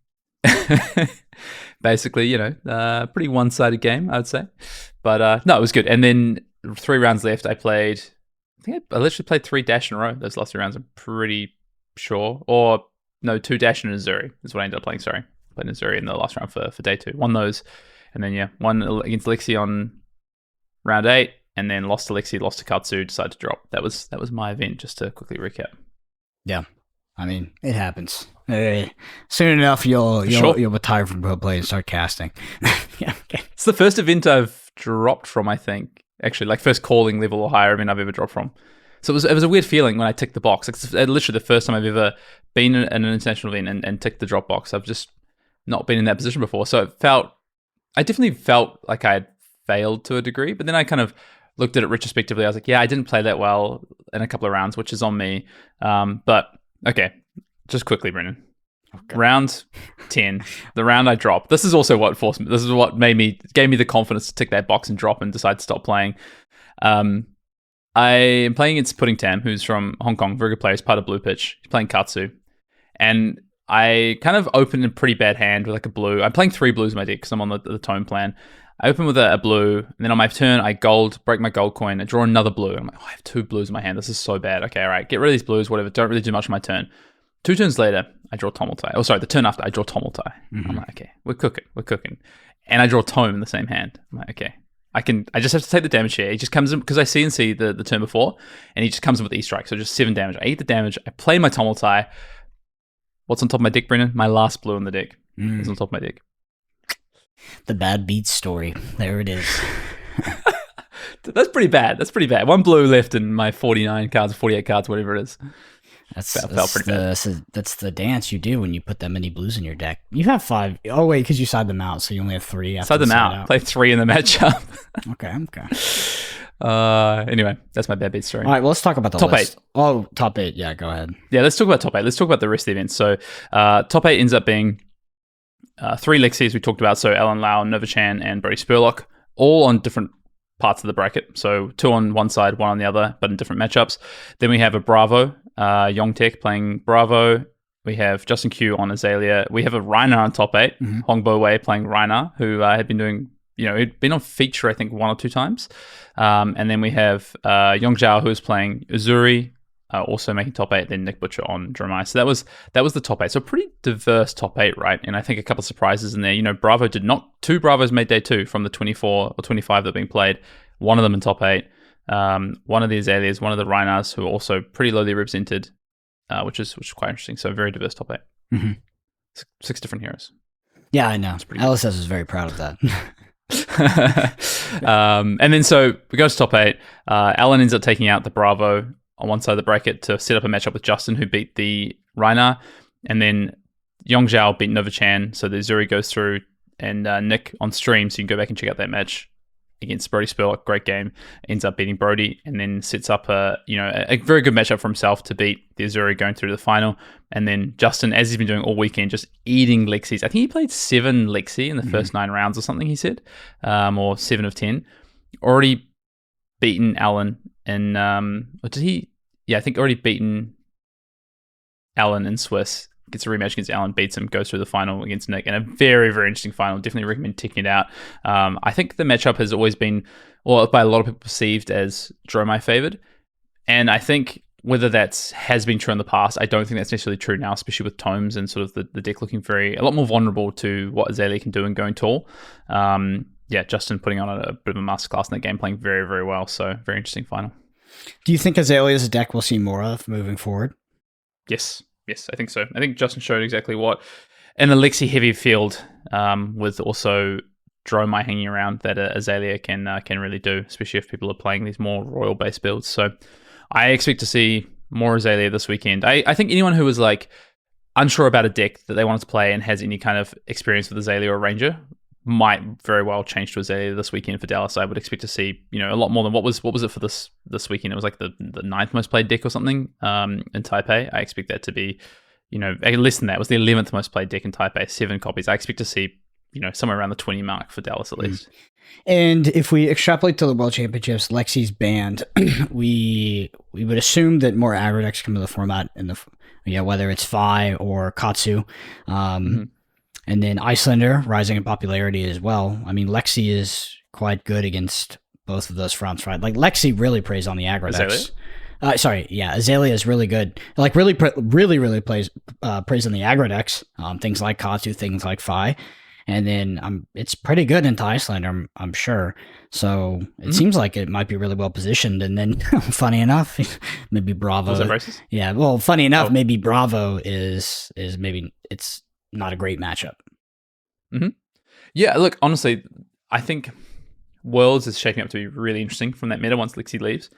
Speaker 3: Basically, pretty one-sided game, I would say. But no, it was good. And then 3 rounds left, I literally played 3 Dash in a row. Those last 3 rounds are pretty sure. Or no, 2 Dash and Azuri is what I ended up playing. Sorry, played Azuri in the last round for day 2. Won those, and then won against Lexi on round 8, and then lost to Lexi, lost to Katsu, decided to drop. That was my event. Just to quickly recap.
Speaker 2: Yeah, I mean it happens. Soon enough, you'll retire from pro play and start casting. Yeah, okay.
Speaker 3: It's the first event I've dropped from. I think actually, like first calling level or higher event I've ever dropped from. So it was a weird feeling when I ticked the box. It's literally the first time I've ever been in an international event and ticked the drop box. I've just not been in that position before. So I definitely felt like I had failed to a degree, but then I kind of looked at it retrospectively. I was like, yeah, I didn't play that well in a couple of rounds, which is on me. But okay, just quickly, Brennan. Okay. Round 10, the round I dropped. This is also what forced me. This is what gave me the confidence to tick that box and drop and decide to stop playing. I am playing against Pudding Tam, who's from Hong Kong, very good player. He's part of Blue Pitch. He's playing Katsu. And I kind of opened a pretty bad hand with like a blue. I'm playing 3 blues in my deck because I'm on the tone plan. I open with a blue, and then on my turn, I break my gold coin, I draw another blue. I'm like, I have 2 blues in my hand. This is so bad. Okay, all right, get rid of these blues, whatever. Don't really do much on my turn. 2 turns later, I draw Tomultai. Oh, sorry, the turn after, I draw Tomultai. I'm like, okay, we're cooking. And I draw Tome in the same hand. I'm like, okay. I just have to take the damage here. He just comes in because I CNC the turn before, and he just comes in with E-Strike. So just 7 damage. I eat the damage. I play my Tomultai. What's on top of my deck, Brennan? My last blue in the deck is on top of my deck.
Speaker 2: The bad beats story. There it is.
Speaker 3: That's pretty bad. 1 blue left in my 49 cards, 48 cards, whatever it is.
Speaker 2: That's the dance you do when you put that many blues in your deck. You have 5. Oh wait, because you side them out, so you only have 3.
Speaker 3: Side them out. Play 3 in the matchup.
Speaker 2: Okay.
Speaker 3: Anyway, that's my bad beat story.
Speaker 2: All right, well, let's talk about the
Speaker 3: top
Speaker 2: list.
Speaker 3: 8.
Speaker 2: Oh, top 8. Yeah, go ahead.
Speaker 3: Yeah, let's talk about top 8. Let's talk about the rest of the events. So, top 8 ends up being 3 Lexies we talked about. So, Alan Lau, Novachan, and Brody Spurlock, all on different parts of the bracket. So, 2 on one side, 1 on the other, but in different matchups. Then we have a Bravo, Yongtek playing Bravo. We have Justin Q on Azalea. We have a Reiner on top 8, Hong Bo Wei playing Reiner, who had been doing, he'd been on feature, I think, 1 or 2 times. And then we have Yong Zhao, who's playing Uzuri, also making top 8, then Nick Butcher on Dromai. So that was the top 8. So pretty diverse top 8, right? And I think a couple of surprises in there. Bravo did not, 2 Bravos made day 2 from the 24 or 25 that are being played. One of them in top 8. One of the Azaleas, one of the Reinars, who are also pretty lowly represented, which is quite interesting. So very diverse top 8. Mm-hmm. 6 different heroes.
Speaker 2: Yeah, I know. LSS is very proud of that.
Speaker 3: And then so we go to top 8. Alan ends up taking out the Bravo on one side of the bracket to set up a matchup with Justin, who beat the Reinar, and then Yong Zhao beat Novachan. So the Zuri goes through, and Nick on stream, so you can go back and check out that match against Brody Spurlock. Great game. Ends up beating Brody, and then sets up a very good matchup for himself to beat the Azuri going through to the final. And then Justin, as he's been doing all weekend, just eating Lexies. I think he played 7 Lexi in the first 9 rounds or something, he said, or 7 of 10. Already beaten Alan, and or did he? Yeah, I think already beaten Alan in Swiss. Gets a rematch against Alan, beats him, goes through the final against Nick, and a very, very interesting final. Definitely recommend checking it out. I think the matchup has always been, or by a lot of people, perceived as Dromai favored, and I think whether has been true in the past, I don't think that's necessarily true now, especially with Tomes and sort of the deck looking a lot more vulnerable to what Azalea can do in going tall. Justin putting on a bit of a masterclass in that game, playing very, very well. So very interesting final.
Speaker 2: Do you think Azalea is a deck we'll see more of moving forward?
Speaker 3: Yes, I think so. I think Justin showed exactly what an Alexi heavy field with also Dromai hanging around that Azalea can really do, especially if people are playing these more royal based builds. So I expect to see more Azalea this weekend. I think anyone who was like unsure about a deck that they wanted to play and has any kind of experience with Azalea or Ranger might very well change to Azalea this weekend for Dallas. I would expect to see, a lot more than what was it for this weekend? It was like the 9th most played deck or something in Taipei. I expect that to be, less than that. It was the 11th most played deck in Taipei, 7 copies. I expect to see, somewhere around the 20 mark for Dallas at least.
Speaker 2: And if we extrapolate to the World Championships, Lexi's banned, we would assume that more aggro decks come to the format whether it's Fi or Katsu. And then Icelander rising in popularity as well. I mean, Lexi is quite good against both of those fronts, right? Like Lexi really preys on the aggro decks. Sorry, yeah, Azalea is really good. Like really plays plays in the aggro decks. Things like Katsu, things like Fi, and then it's pretty good into Iceland. I'm sure. So it seems like it might be really well positioned. And then, funny enough, maybe Bravo.
Speaker 3: Was that racist?
Speaker 2: Yeah, well, funny enough, maybe Bravo is maybe it's not a great matchup.
Speaker 3: Mm-hmm. Yeah, look, honestly, I think Worlds is shaping up to be really interesting from that meta once Lixie leaves.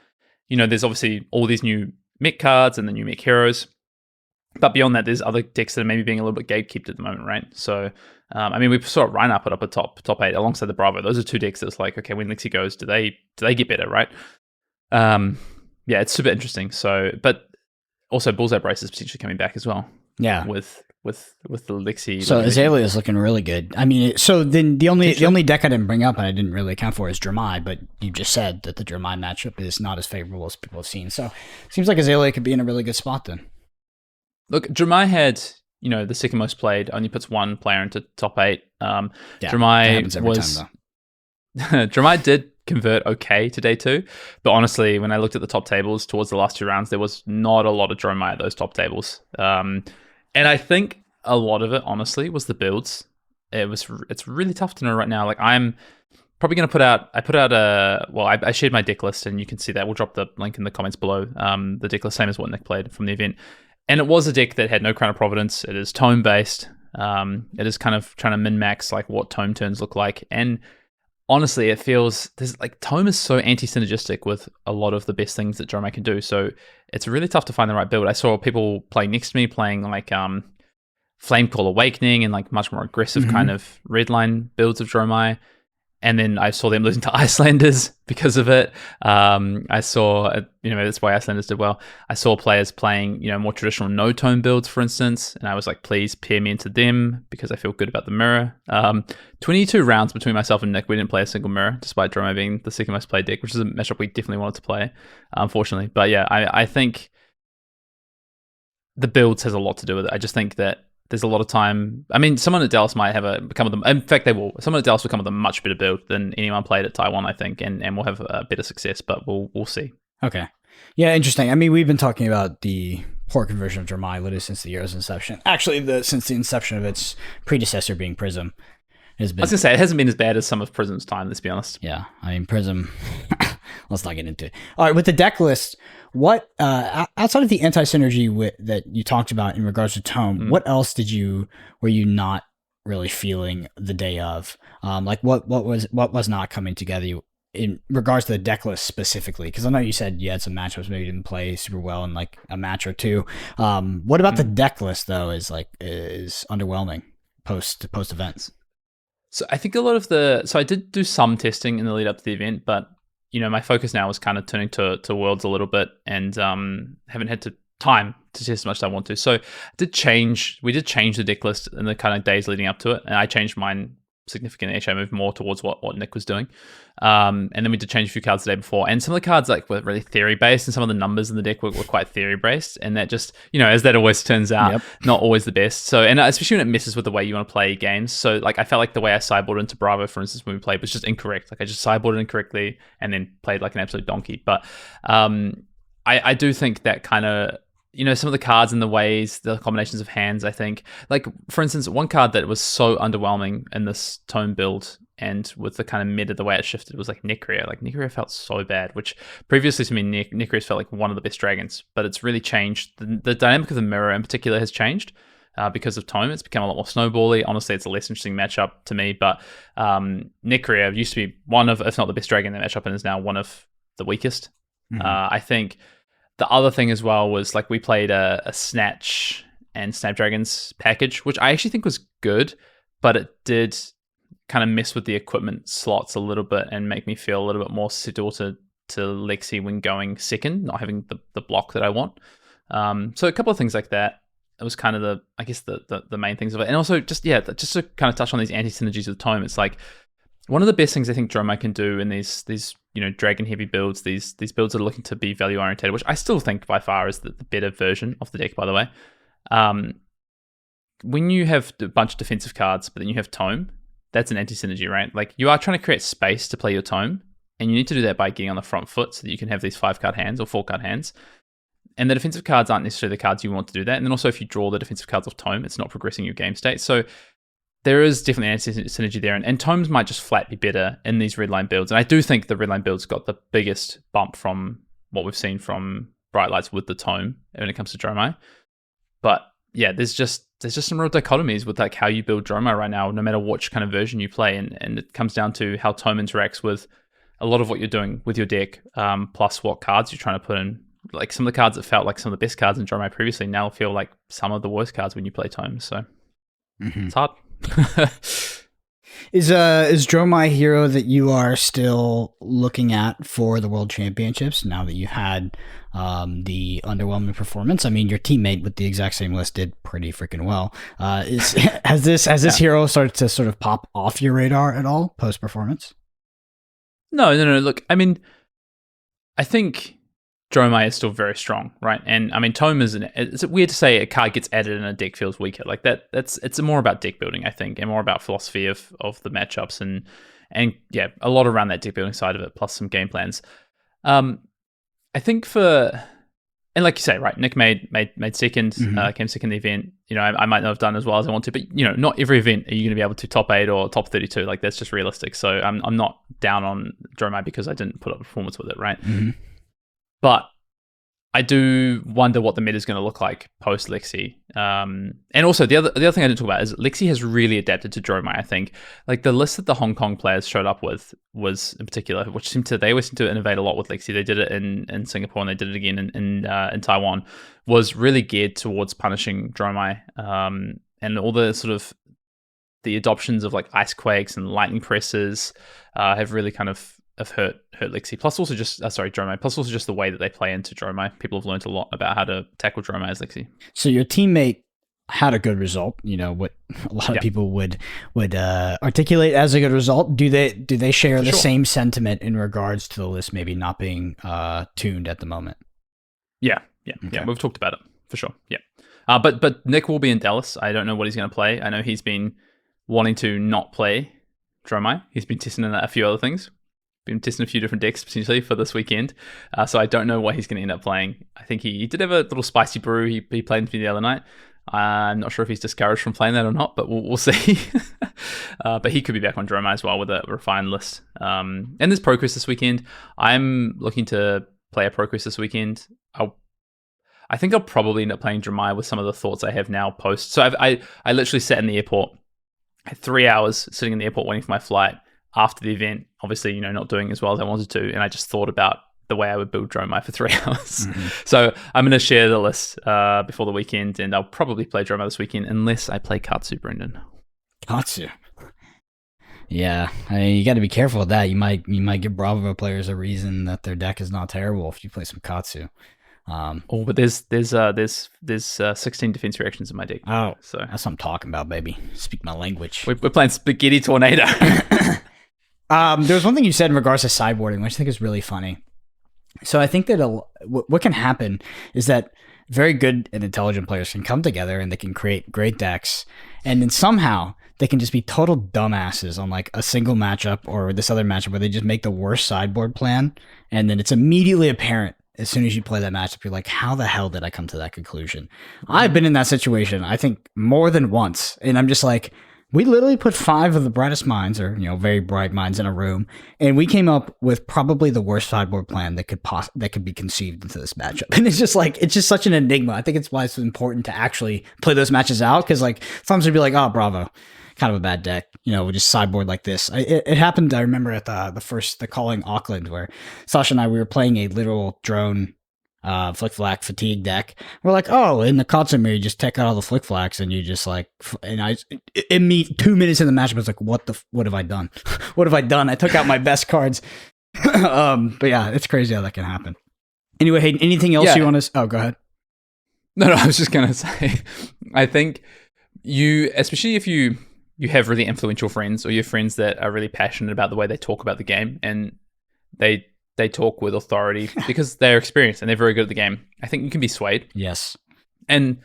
Speaker 3: There's obviously all these new mech cards and the new mech heroes. But beyond that, there's other decks that are maybe being a little bit gatekept at the moment, right? So, we saw Rhino put up a top 8 alongside the Bravo. Those are two decks that's like, okay, when Lixie goes, do they get better, right? Yeah, it's super interesting. So, but also Bullseye Brace is potentially coming back as well.
Speaker 2: Yeah,
Speaker 3: with the Lixie.
Speaker 2: So Azalea is looking really good. I mean, so then the only deck I didn't bring up and I didn't really account for is Dromai, but you just said that the Dromai matchup is not as favorable as people have seen. So it seems like Azalea could be in a really good spot then.
Speaker 3: Look, Dromai had, the second most played, only puts one player into top 8. Dromai was... Dromai did convert okay to day 2, but honestly, when I looked at the top tables towards the last 2 rounds, there was not a lot of Dromai at those top tables. And I think a lot of it, honestly, was the builds. It's really tough to know right now. Like, I'm probably going to I shared my deck list, and you can see that. We'll drop the link in the comments below. The deck list, same as what Nick played from the event. And it was a deck that had no Crown of Providence. It is tome-based. It is kind of trying to min-max like what tome turns look like. And honestly, it feels tome is so anti-synergistic with a lot of the best things that Dromai can do. So it's really tough to find the right build. I saw people playing next to me playing like Flamecall Awakening and like much more aggressive kind of redline builds of Dromai. And then I saw them losing to Icelanders because of it. I saw, that's why Icelanders did well. I saw players playing, more traditional no-tone builds, for instance. And I was like, please pair me into them because I feel good about the mirror. 22 rounds between myself and Nick. We didn't play a single mirror, despite Dromai being the second most played deck, which is a matchup we definitely wanted to play, unfortunately. But yeah, I think the builds has a lot to do with it. I just think that there's a lot of time. I mean, someone at Dallas might come with them. In fact, they will. Someone at Dallas will come with a much better build than anyone played at Taiwan, I think, and will have a better success. But we'll see. Okay.
Speaker 2: Yeah, interesting. I mean, we've been talking about the poor conversion of Dromai literally since the year's inception. Actually, since the inception of its predecessor being Prism.
Speaker 3: I was gonna say it hasn't been as bad as some of Prism's time. Let's be honest.
Speaker 2: Yeah, I mean Prism. Let's not get into it. All right, with the deck list, what outside of the anti-synergy that you talked about in regards to tome, what else were you not really feeling the day of? What was not coming together in regards to the deck list specifically? Because I know you said you had some matchups maybe didn't play super well in like a match or two. What about the deck list though is underwhelming post events?
Speaker 3: So I think a lot of so I did do some testing in the lead up to the event, but my focus now is kind of turning to Worlds a little bit, and haven't had time to test as much as I want to. So we did change the deck list in the kind of days leading up to it, and I changed mine significantly. Actually, I moved more towards what Nick was doing, and then we did change a few cards the day before, and some of the cards were really theory based, and some of the numbers in the deck were quite theory based, and that just as that always turns out, not always the best. So, and especially when it messes with the way you want to play games. So I felt like the way I sideboarded into Bravo, for instance, when we played, was just incorrect. Like I just sideboarded incorrectly and then played like an absolute donkey. But I do think that kind of some of the cards and the ways, the combinations of hands, I think, like, for instance, one card that was so underwhelming in this tome build and with the kind of meta, the way it shifted, was like Necria. Like, Necria felt so bad, which previously to me, Necria felt like one of the best dragons, but it's really changed. The dynamic of the mirror in particular has changed because of tome. It's become a lot more snowbally. Honestly, it's a less interesting matchup to me, but Necria used to be one of, if not the best dragon in that matchup, and is now one of the weakest. I think the other thing as well was we played a Snatch and Snapdragons package, which I actually think was good, but it did kind of mess with the equipment slots a little bit and make me feel a little bit more settled to Lexi when going second, not having the block that I want. So a couple of things like that. It was kind of the main things of it. And also just to kind of touch on these anti-synergies of the tome, it's like one of the best things I think Dromai can do in these dragon heavy builds, these builds that are looking to be value oriented, which I still think by far is the better version of the deck, by the way. When you have a bunch of defensive cards, but then you have tome, that's an anti-synergy, right? Like, you are trying to create space to play your tome, and you need to do that by getting on the front foot so that you can have these 5-card hands or 4-card hands. And the defensive cards aren't necessarily the cards you want to do that. And then also if you draw the defensive cards off Tome, it's not progressing your game state. So there is definitely a synergy there. And Tomes might just flat be better in these redline builds. And I do think the redline builds got the biggest bump from what we've seen from Bright Lights with the Tome when it comes to Dromai. But yeah, there's just some real dichotomies with like how you build Dromai right now, no matter which kind of version you play. And it comes down to how Tome interacts with a lot of what you're doing with your deck, plus what cards you're trying to put in. Like some of the cards that felt like some of the best cards in Dromai previously now feel like some of the worst cards when you play Tome. So it's hard.
Speaker 2: Is Dromai hero that you are still looking at for the World Championships now that you had the underwhelming performance? I mean, your teammate with the exact same list did pretty freaking well. Has this hero started to sort of pop off your radar at all post performance?
Speaker 3: No. Look, I mean, I think Dromai is still very strong, right? And I mean, Tome it's weird to say a card gets added and a deck feels weaker. Like it's more about deck building, I think, and more about philosophy of the matchups and yeah, a lot around that deck building side of it, plus some game plans. I think and like you say, right, Nick made second, came second in the event. You know, I might not have done as well as I want to, but you know, not every event are you going to be able to top 8 or top 32. Like that's just realistic. So I'm not down on Dromai because I didn't put up a performance with it, right?
Speaker 2: Mm-hmm.
Speaker 3: But I do wonder what the meta is going to look like post Lexi. And also the other thing I didn't talk about is Lexi has really adapted to Dromai. I think like the list that the Hong Kong players showed up with was in particular, which they always seem to innovate a lot with Lexi. They did it in Singapore and they did it again in Taiwan. Was really geared towards punishing Dromai, and all the sort of the adoptions of like ice quakes and lightning presses have really kind of hurt Lexi. Plus also just Dromai. Plus also just the way that they play into Dromai. People have learned a lot about how to tackle Dromai as Lexi.
Speaker 2: So your teammate had a good result. You know what a lot of people would articulate as a good result. Do they share the same sentiment in regards to the list maybe not being tuned at the moment?
Speaker 3: Yeah. We've talked about it for sure. Yeah. But Nick will be in Dallas. I don't know what he's going to play. I know he's been wanting to not play Dromai. He's been testing a few other things. Been testing a few different decks potentially for this weekend. So I don't know what he's going to end up playing. I think he did have a little spicy brew he played with me the other night. I'm not sure if he's discouraged from playing that or not, but we'll see. But he could be back on Dromai as well with a refined list. And there's ProQuest this weekend. I'm looking to play a ProQuest this weekend. I think I'll probably end up playing Dromai with some of the thoughts I have now post. So I literally sat in the airport. I had 3 hours sitting in the airport waiting for my flight after the event, obviously, you know, not doing as well as I wanted to. And I just thought about the way I would build Dromai for 3 hours. Mm-hmm. So I'm going to share the list before the weekend, and I'll probably play Dromai this weekend unless I play Katsu, Brendan.
Speaker 2: Katsu? Yeah, I mean, you got to be careful with that. You might give Bravo players a reason that their deck is not terrible if you play some Katsu.
Speaker 3: But there's 16 defense reactions in my deck.
Speaker 2: Oh,
Speaker 3: so
Speaker 2: that's what I'm talking about, baby. Speak my language.
Speaker 3: We're playing Spaghetti Tornado.
Speaker 2: There was one thing you said in regards to sideboarding, which I think is really funny. So I think that what can happen is that very good and intelligent players can come together and they can create great decks, and then somehow they can just be total dumbasses on like a single matchup or this other matchup where they just make the worst sideboard plan, and then it's immediately apparent as soon as you play that matchup, you're like, how the hell did I come to that conclusion? I've been in that situation, I think, more than once, and I'm just like, we literally put 5 of the brightest minds, or very bright minds, in a room, and we came up with probably the worst sideboard plan that could be conceived into this matchup. And it's just such an enigma. I think it's why it's important to actually play those matches out, because like sometimes would be like, oh, Bravo, kind of a bad deck. We just sideboard like this. It happened. I remember at the calling Auckland, where Sasha and I, we were playing a literal drone flick flack fatigue deck. We're like, oh, in the Katsumir, you just take out all the flick flacks and you just like, and I, in me 2 minutes in the match, I was like, what have I done? What have I done? I took out my best cards. But yeah, it's crazy how that can happen. Anyway, Hayden, anything else you want to? Oh, go ahead.
Speaker 3: No, I was just gonna say, I think especially if you have really influential friends, or your friends that are really passionate about the way they talk about the game, and they talk with authority because they're experienced and they're very good at the game, I think you can be swayed.
Speaker 2: Yes.
Speaker 3: And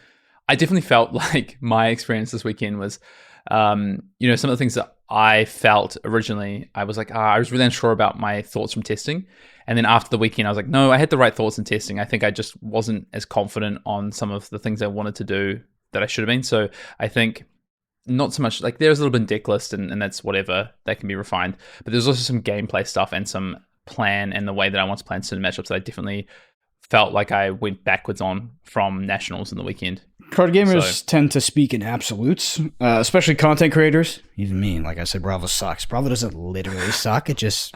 Speaker 3: I definitely felt like my experience this weekend was some of the things that I felt originally, I was like, I was really unsure about my thoughts from testing. And then after the weekend, I was like, no, I had the right thoughts in testing. I think I just wasn't as confident on some of the things I wanted to do that I should have been. So I think not so much, like there's a little bit in deck list and that's whatever, that can be refined. But there's also some gameplay stuff and some plan and the way that I want to plan certain matchups that I definitely felt like I went backwards on from Nationals in the weekend.
Speaker 2: Card gamers tend to speak in absolutes, especially content creators. Even me, like I said, Bravo sucks. Bravo doesn't literally suck; it just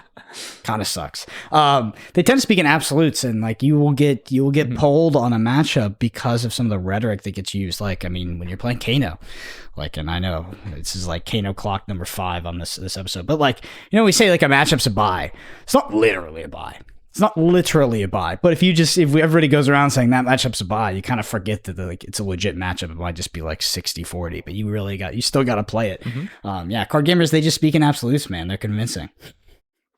Speaker 2: kind of sucks. They tend to speak in absolutes, and like you will get pulled on a matchup because of some of the rhetoric that gets used. Like, I mean, when you're playing Kano, like, and I know this is like Kano clock number 5 on this episode, but like, we say like a matchup's a buy. It's not literally a buy. It's not literally a buy, but if everybody goes around saying that matchup's a buy, you kind of forget that it's a legit matchup. It might just be like 60-40, but you still got to play it. Card gamers, they just speak in absolutes, man. They're convincing.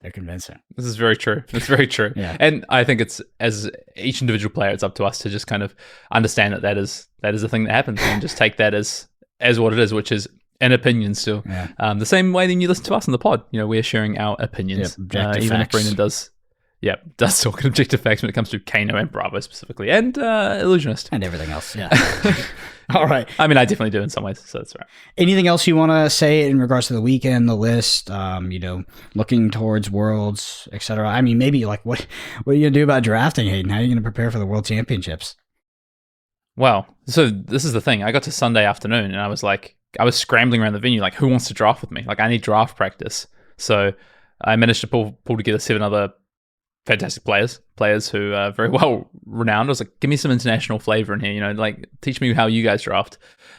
Speaker 3: This is very true. It's very true.
Speaker 2: Yeah.
Speaker 3: And I think it's, as each individual player, it's up to us to just kind of understand that is the thing that happens and just take that as what it is, which is an opinion still.
Speaker 2: Yeah.
Speaker 3: The same way that you listen to us on the pod, we're sharing our opinions.
Speaker 2: Objective
Speaker 3: even
Speaker 2: facts.
Speaker 3: if Brendan does talk in objective facts when it comes to Kano and Bravo specifically, and Illusionist.
Speaker 2: And everything else, yeah. All right.
Speaker 3: I mean, I definitely do in some ways, so that's right.
Speaker 2: Anything else you want to say in regards to the weekend, the list, looking towards Worlds, etc.? I mean, maybe like what are you going to do about drafting, Hayden? How are you going to prepare for the World Championships?
Speaker 3: Well, so this is the thing. I got to Sunday afternoon, and I was scrambling around the venue, like, who wants to draft with me? Like, I need draft practice. So I managed to pull together 7 other fantastic players who are very well renowned. I was like, give me some international flavor in here, like teach me how you guys draft.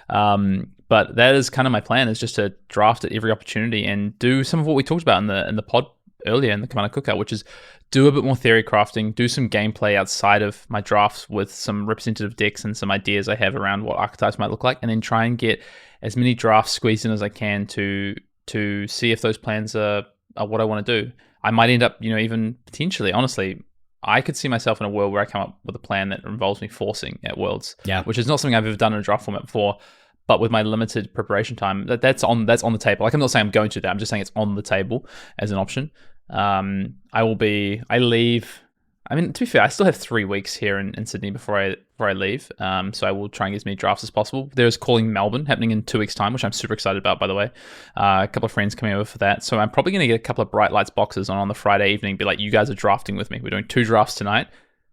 Speaker 3: But that is kind of my plan, is just to draft at every opportunity and do some of what we talked about in the pod earlier in the Commander Cookout, which is do a bit more theory crafting, do some gameplay outside of my drafts with some representative decks and some ideas I have around what archetypes might look like, and then try and get as many drafts squeezed in as I can to see if those plans are what I want to do. I might end up, even potentially, honestly, I could see myself in a world where I come up with a plan that involves me forcing at Worlds, which is not something I've ever done in a draft format before. But with my limited preparation time, that's on the table. Like, I'm not saying I'm going to that. I'm just saying it's on the table as an option. I leave. I mean, to be fair, I still have 3 weeks here in Sydney before I leave. So I will try and get as many drafts as possible. There's Calling Melbourne happening in 2 weeks' time, which I'm super excited about, by the way. A couple of friends coming over for that. So I'm probably going to get a couple of Bright Lights boxes on the Friday evening, be like, you guys are drafting with me. We're doing 2 drafts tonight.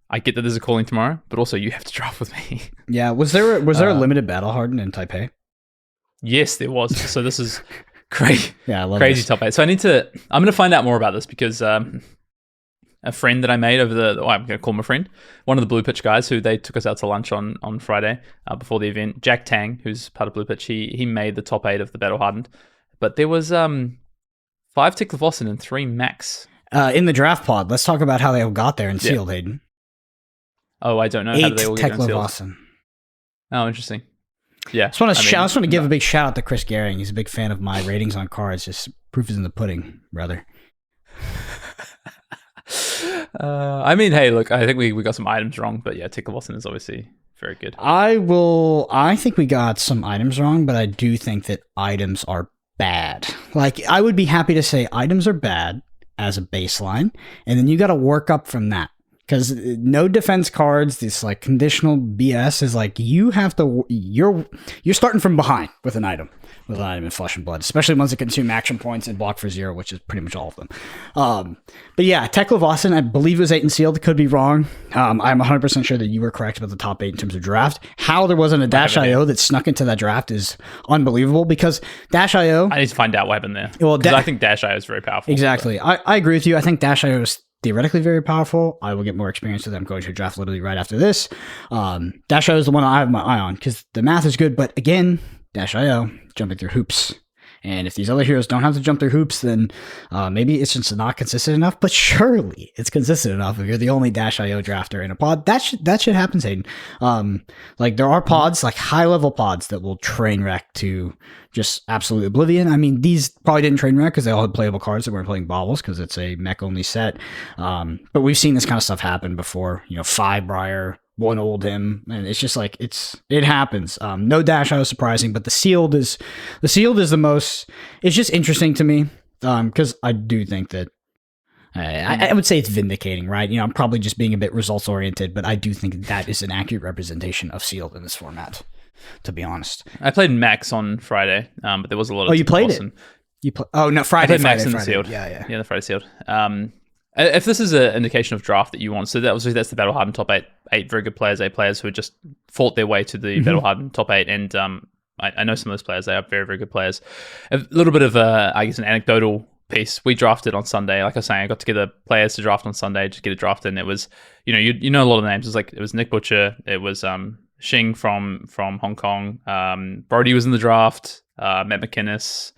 Speaker 3: I get that there's a Calling tomorrow, but also you have to draft with me.
Speaker 2: Yeah. Was there a limited battle hardened in Taipei?
Speaker 3: Yes, there was. So this is crazy.
Speaker 2: Yeah, I love
Speaker 3: crazy
Speaker 2: this.
Speaker 3: top 8. So I'm going to find out more about this because a friend that I made I'm going to call him a friend, one of the Blue Pitch guys who they took us out to lunch on Friday before the event, Jack Tang, who's part of Blue Pitch, he made the top 8 of the Battle Hardened. But there was 5 Teklevossen and 3 Max.
Speaker 2: In the draft pod, let's talk about how they all got there and sealed, Hayden.
Speaker 3: Oh, I don't know.
Speaker 2: 8
Speaker 3: How did they all get there and sealed?
Speaker 2: Oh,
Speaker 3: interesting. Yeah.
Speaker 2: I just want to give a big shout out to Chris Gehring. He's a big fan of my ratings on cards. Just proof is in the pudding, brother.
Speaker 3: Hey, look, I think we got some items wrong, but yeah, Teklevossen is obviously very good.
Speaker 2: I think we got some items wrong, but I do think that items are bad. Like, I would be happy to say items are bad as a baseline, and then you got to work up from that. Because no defense cards, this like conditional BS is like you're starting from behind with an item in Flesh and Blood, especially ones that consume action points and block for 0, which is pretty much all of them. But yeah, Teklevossen, I believe it was 8 and sealed. Could be wrong. I'm 100% sure that you were correct about the top 8 in terms of draft. How there wasn't a Dash IO that snuck into that draft is unbelievable, because Dash IO.
Speaker 3: I need to find out what happened there.
Speaker 2: Well,
Speaker 3: I think Dash IO is very powerful.
Speaker 2: Exactly. I agree with you. I think Dash IO is theoretically very powerful. I will get more experience with them going to a draft literally right after this. Dash IO is the one I have my eye on because the math is good, but again, Dash IO, jumping through hoops. And if these other heroes don't have to jump through hoops, then maybe it's just not consistent enough, but surely it's consistent enough if you're the only Dash IO drafter in a pod. That should happen, Hayden. Like, there are pods, like high-level pods, that will train wreck to just absolute oblivion. I mean, these probably didn't train wreck because they all had playable cards that weren't playing baubles because it's a mech-only set. But we've seen this kind of stuff happen before. Firebriar one-old him, and it's just like it happens. No Dash IO surprising, but the sealed is the most. It's just interesting to me because I do think that I would say it's vindicating, right? I'm probably just being a bit results oriented, but I do think that is an accurate representation of sealed in this format. To be honest,
Speaker 3: I played Max on Friday, but there was a lot of.
Speaker 2: Oh, you played it? Oh no, Friday.
Speaker 3: Max in
Speaker 2: Friday.
Speaker 3: the sealed.
Speaker 2: Yeah,
Speaker 3: the Friday sealed. If this is an indication of draft that you want, so that's the Battle Hardened top eight very good players, 8 players who had just fought their way to the Battle Hardened top 8, and I know some of those players. They are very, very good players. A little bit of I guess an anecdotal piece. We drafted on Sunday. Like I was saying, I got together players to draft on Sunday, just get a draft in. It was, you know a lot of names. It was Nick Butcher. It was Xing from Hong Kong. Brody was in the draft. Matt McInnes.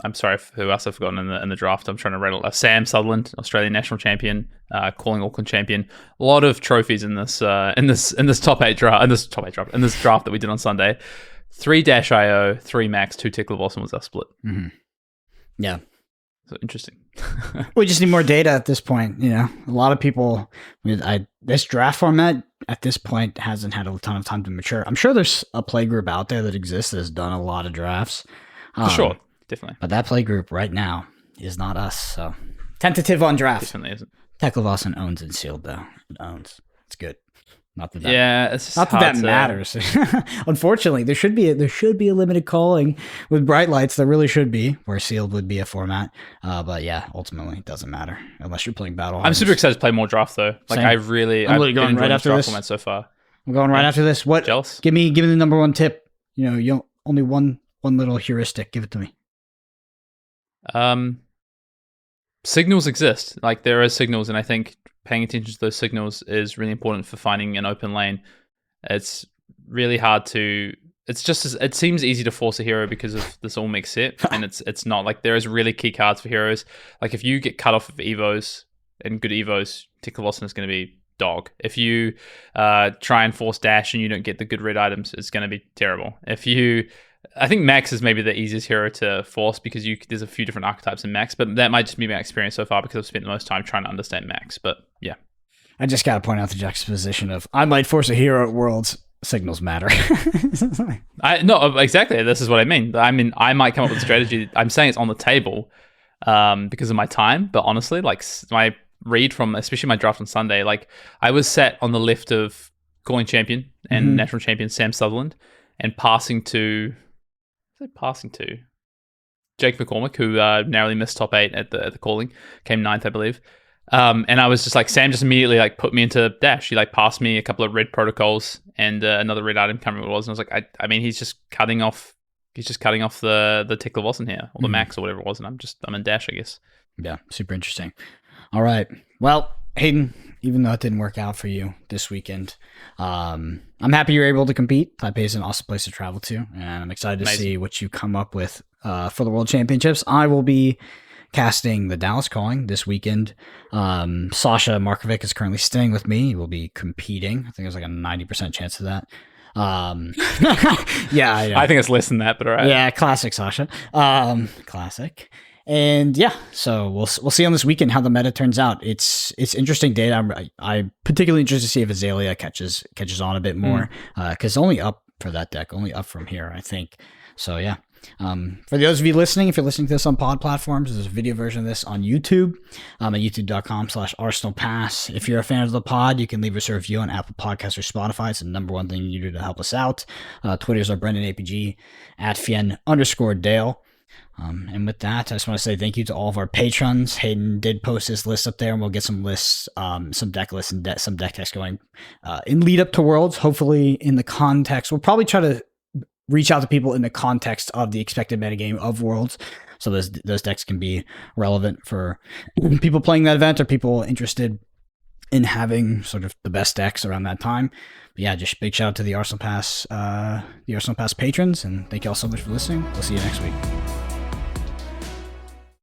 Speaker 3: I'm sorry who else I've forgotten in the draft. I'm trying to rattle. Sam Sutherland, Australian national champion, calling Auckland champion. A lot of trophies in this top 8 draft. In this draft that we did on Sunday. 3 Dash IO, 3 Max, 2 Tickle Blossom was our split.
Speaker 2: Mm-hmm. Yeah.
Speaker 3: So interesting.
Speaker 2: We just need more data at this point. A lot of people. This draft format at this point hasn't had a ton of time to mature. I'm sure there's a play group out there that exists that has done a lot of drafts.
Speaker 3: For sure, definitely.
Speaker 2: But that play group right now is not us. So tentative on draft.
Speaker 3: Definitely isn't.
Speaker 2: Tickle Blossom owns and sealed though. It owns. It's good. Not that.
Speaker 3: It's
Speaker 2: not that matters. Unfortunately, there should be a limited calling with bright lights. There really should be, where sealed would be a format. But yeah, ultimately, it doesn't matter unless you're playing battle.
Speaker 3: I'm super excited to play more draft though. Like
Speaker 2: Same.
Speaker 3: I'm really
Speaker 2: going right after this
Speaker 3: format so far.
Speaker 2: I'm going right after this. What?
Speaker 3: Jealous?
Speaker 2: Give me the number one tip. You only one little heuristic. Give it to me.
Speaker 3: Signals exist. Like there are signals, and I think paying attention to those signals is really important for finding an open lane. It's really hard to. It seems easy to force a hero because of this all mix set, and it's not. Like there is really key cards for heroes. Like if you get cut off of evos and good evos, Tickle Blossom is going to be dog. If you try and force dash and you don't get the good red items, it's going to be terrible. I think Max is maybe the easiest hero to force because there's a few different archetypes in Max, but that might just be my experience so far because I've spent the most time trying to understand Max. But yeah,
Speaker 2: I just got to point out the juxtaposition of I might force a hero at Worlds. Signals matter.
Speaker 3: No, exactly. This is what I mean. I might come up with a strategy. I'm saying it's on the table because of my time, but honestly, like my read from especially my draft on Sunday, like I was sat on the left of calling champion and national champion Sam Sutherland and passing to Jake McCormick, who narrowly missed top 8 at the calling, came 9th, I believe. And I was just like, Sam just immediately like put me into dash. He like passed me a couple of red protocols and another red item. Can't remember what it was. And I was like, I mean, he's just cutting off the Tickle Blossom here, or the Max or whatever it was. And I'm in dash, I guess.
Speaker 2: Yeah, super interesting. All right. Well, Hayden, even though it didn't work out for you this weekend, I'm happy you're able to compete. Taipei is an awesome place to travel to, and I'm excited to see what you come up with for the World Championships. I will be casting the Dallas Calling this weekend. Sasha Markovic is currently staying with me. He will be competing. I think there's like a 90% chance of that. Yeah,
Speaker 3: I think it's less than that, but all right.
Speaker 2: Yeah, classic Sasha. Classic. And yeah, so we'll see on this weekend how the meta turns out. It's interesting data. I'm particularly interested to see if Azalea catches on a bit more because only up for that deck, only up from here, I think. So yeah. For those of you listening, if you're listening to this on pod platforms, there's a video version of this on YouTube at youtube.com/ArsenalPass. If you're a fan of the pod, you can leave us a review on Apple Podcasts or Spotify. It's the number one thing you do to help us out. Twitter's our Brendan APG at Fien_Dale. And with that, I just want to say thank you to all of our patrons. Hayden did post his list up there, and we'll get some lists, some deck lists and some deck text going in lead up to Worlds. Hopefully in the context, we'll probably try to reach out to people in the context of the expected metagame of Worlds. So those decks can be relevant for people playing that event or people interested in having sort of the best decks around that time. But yeah, just big shout out to the Arsenal Pass patrons, and thank you all so much for listening. We'll see you next week.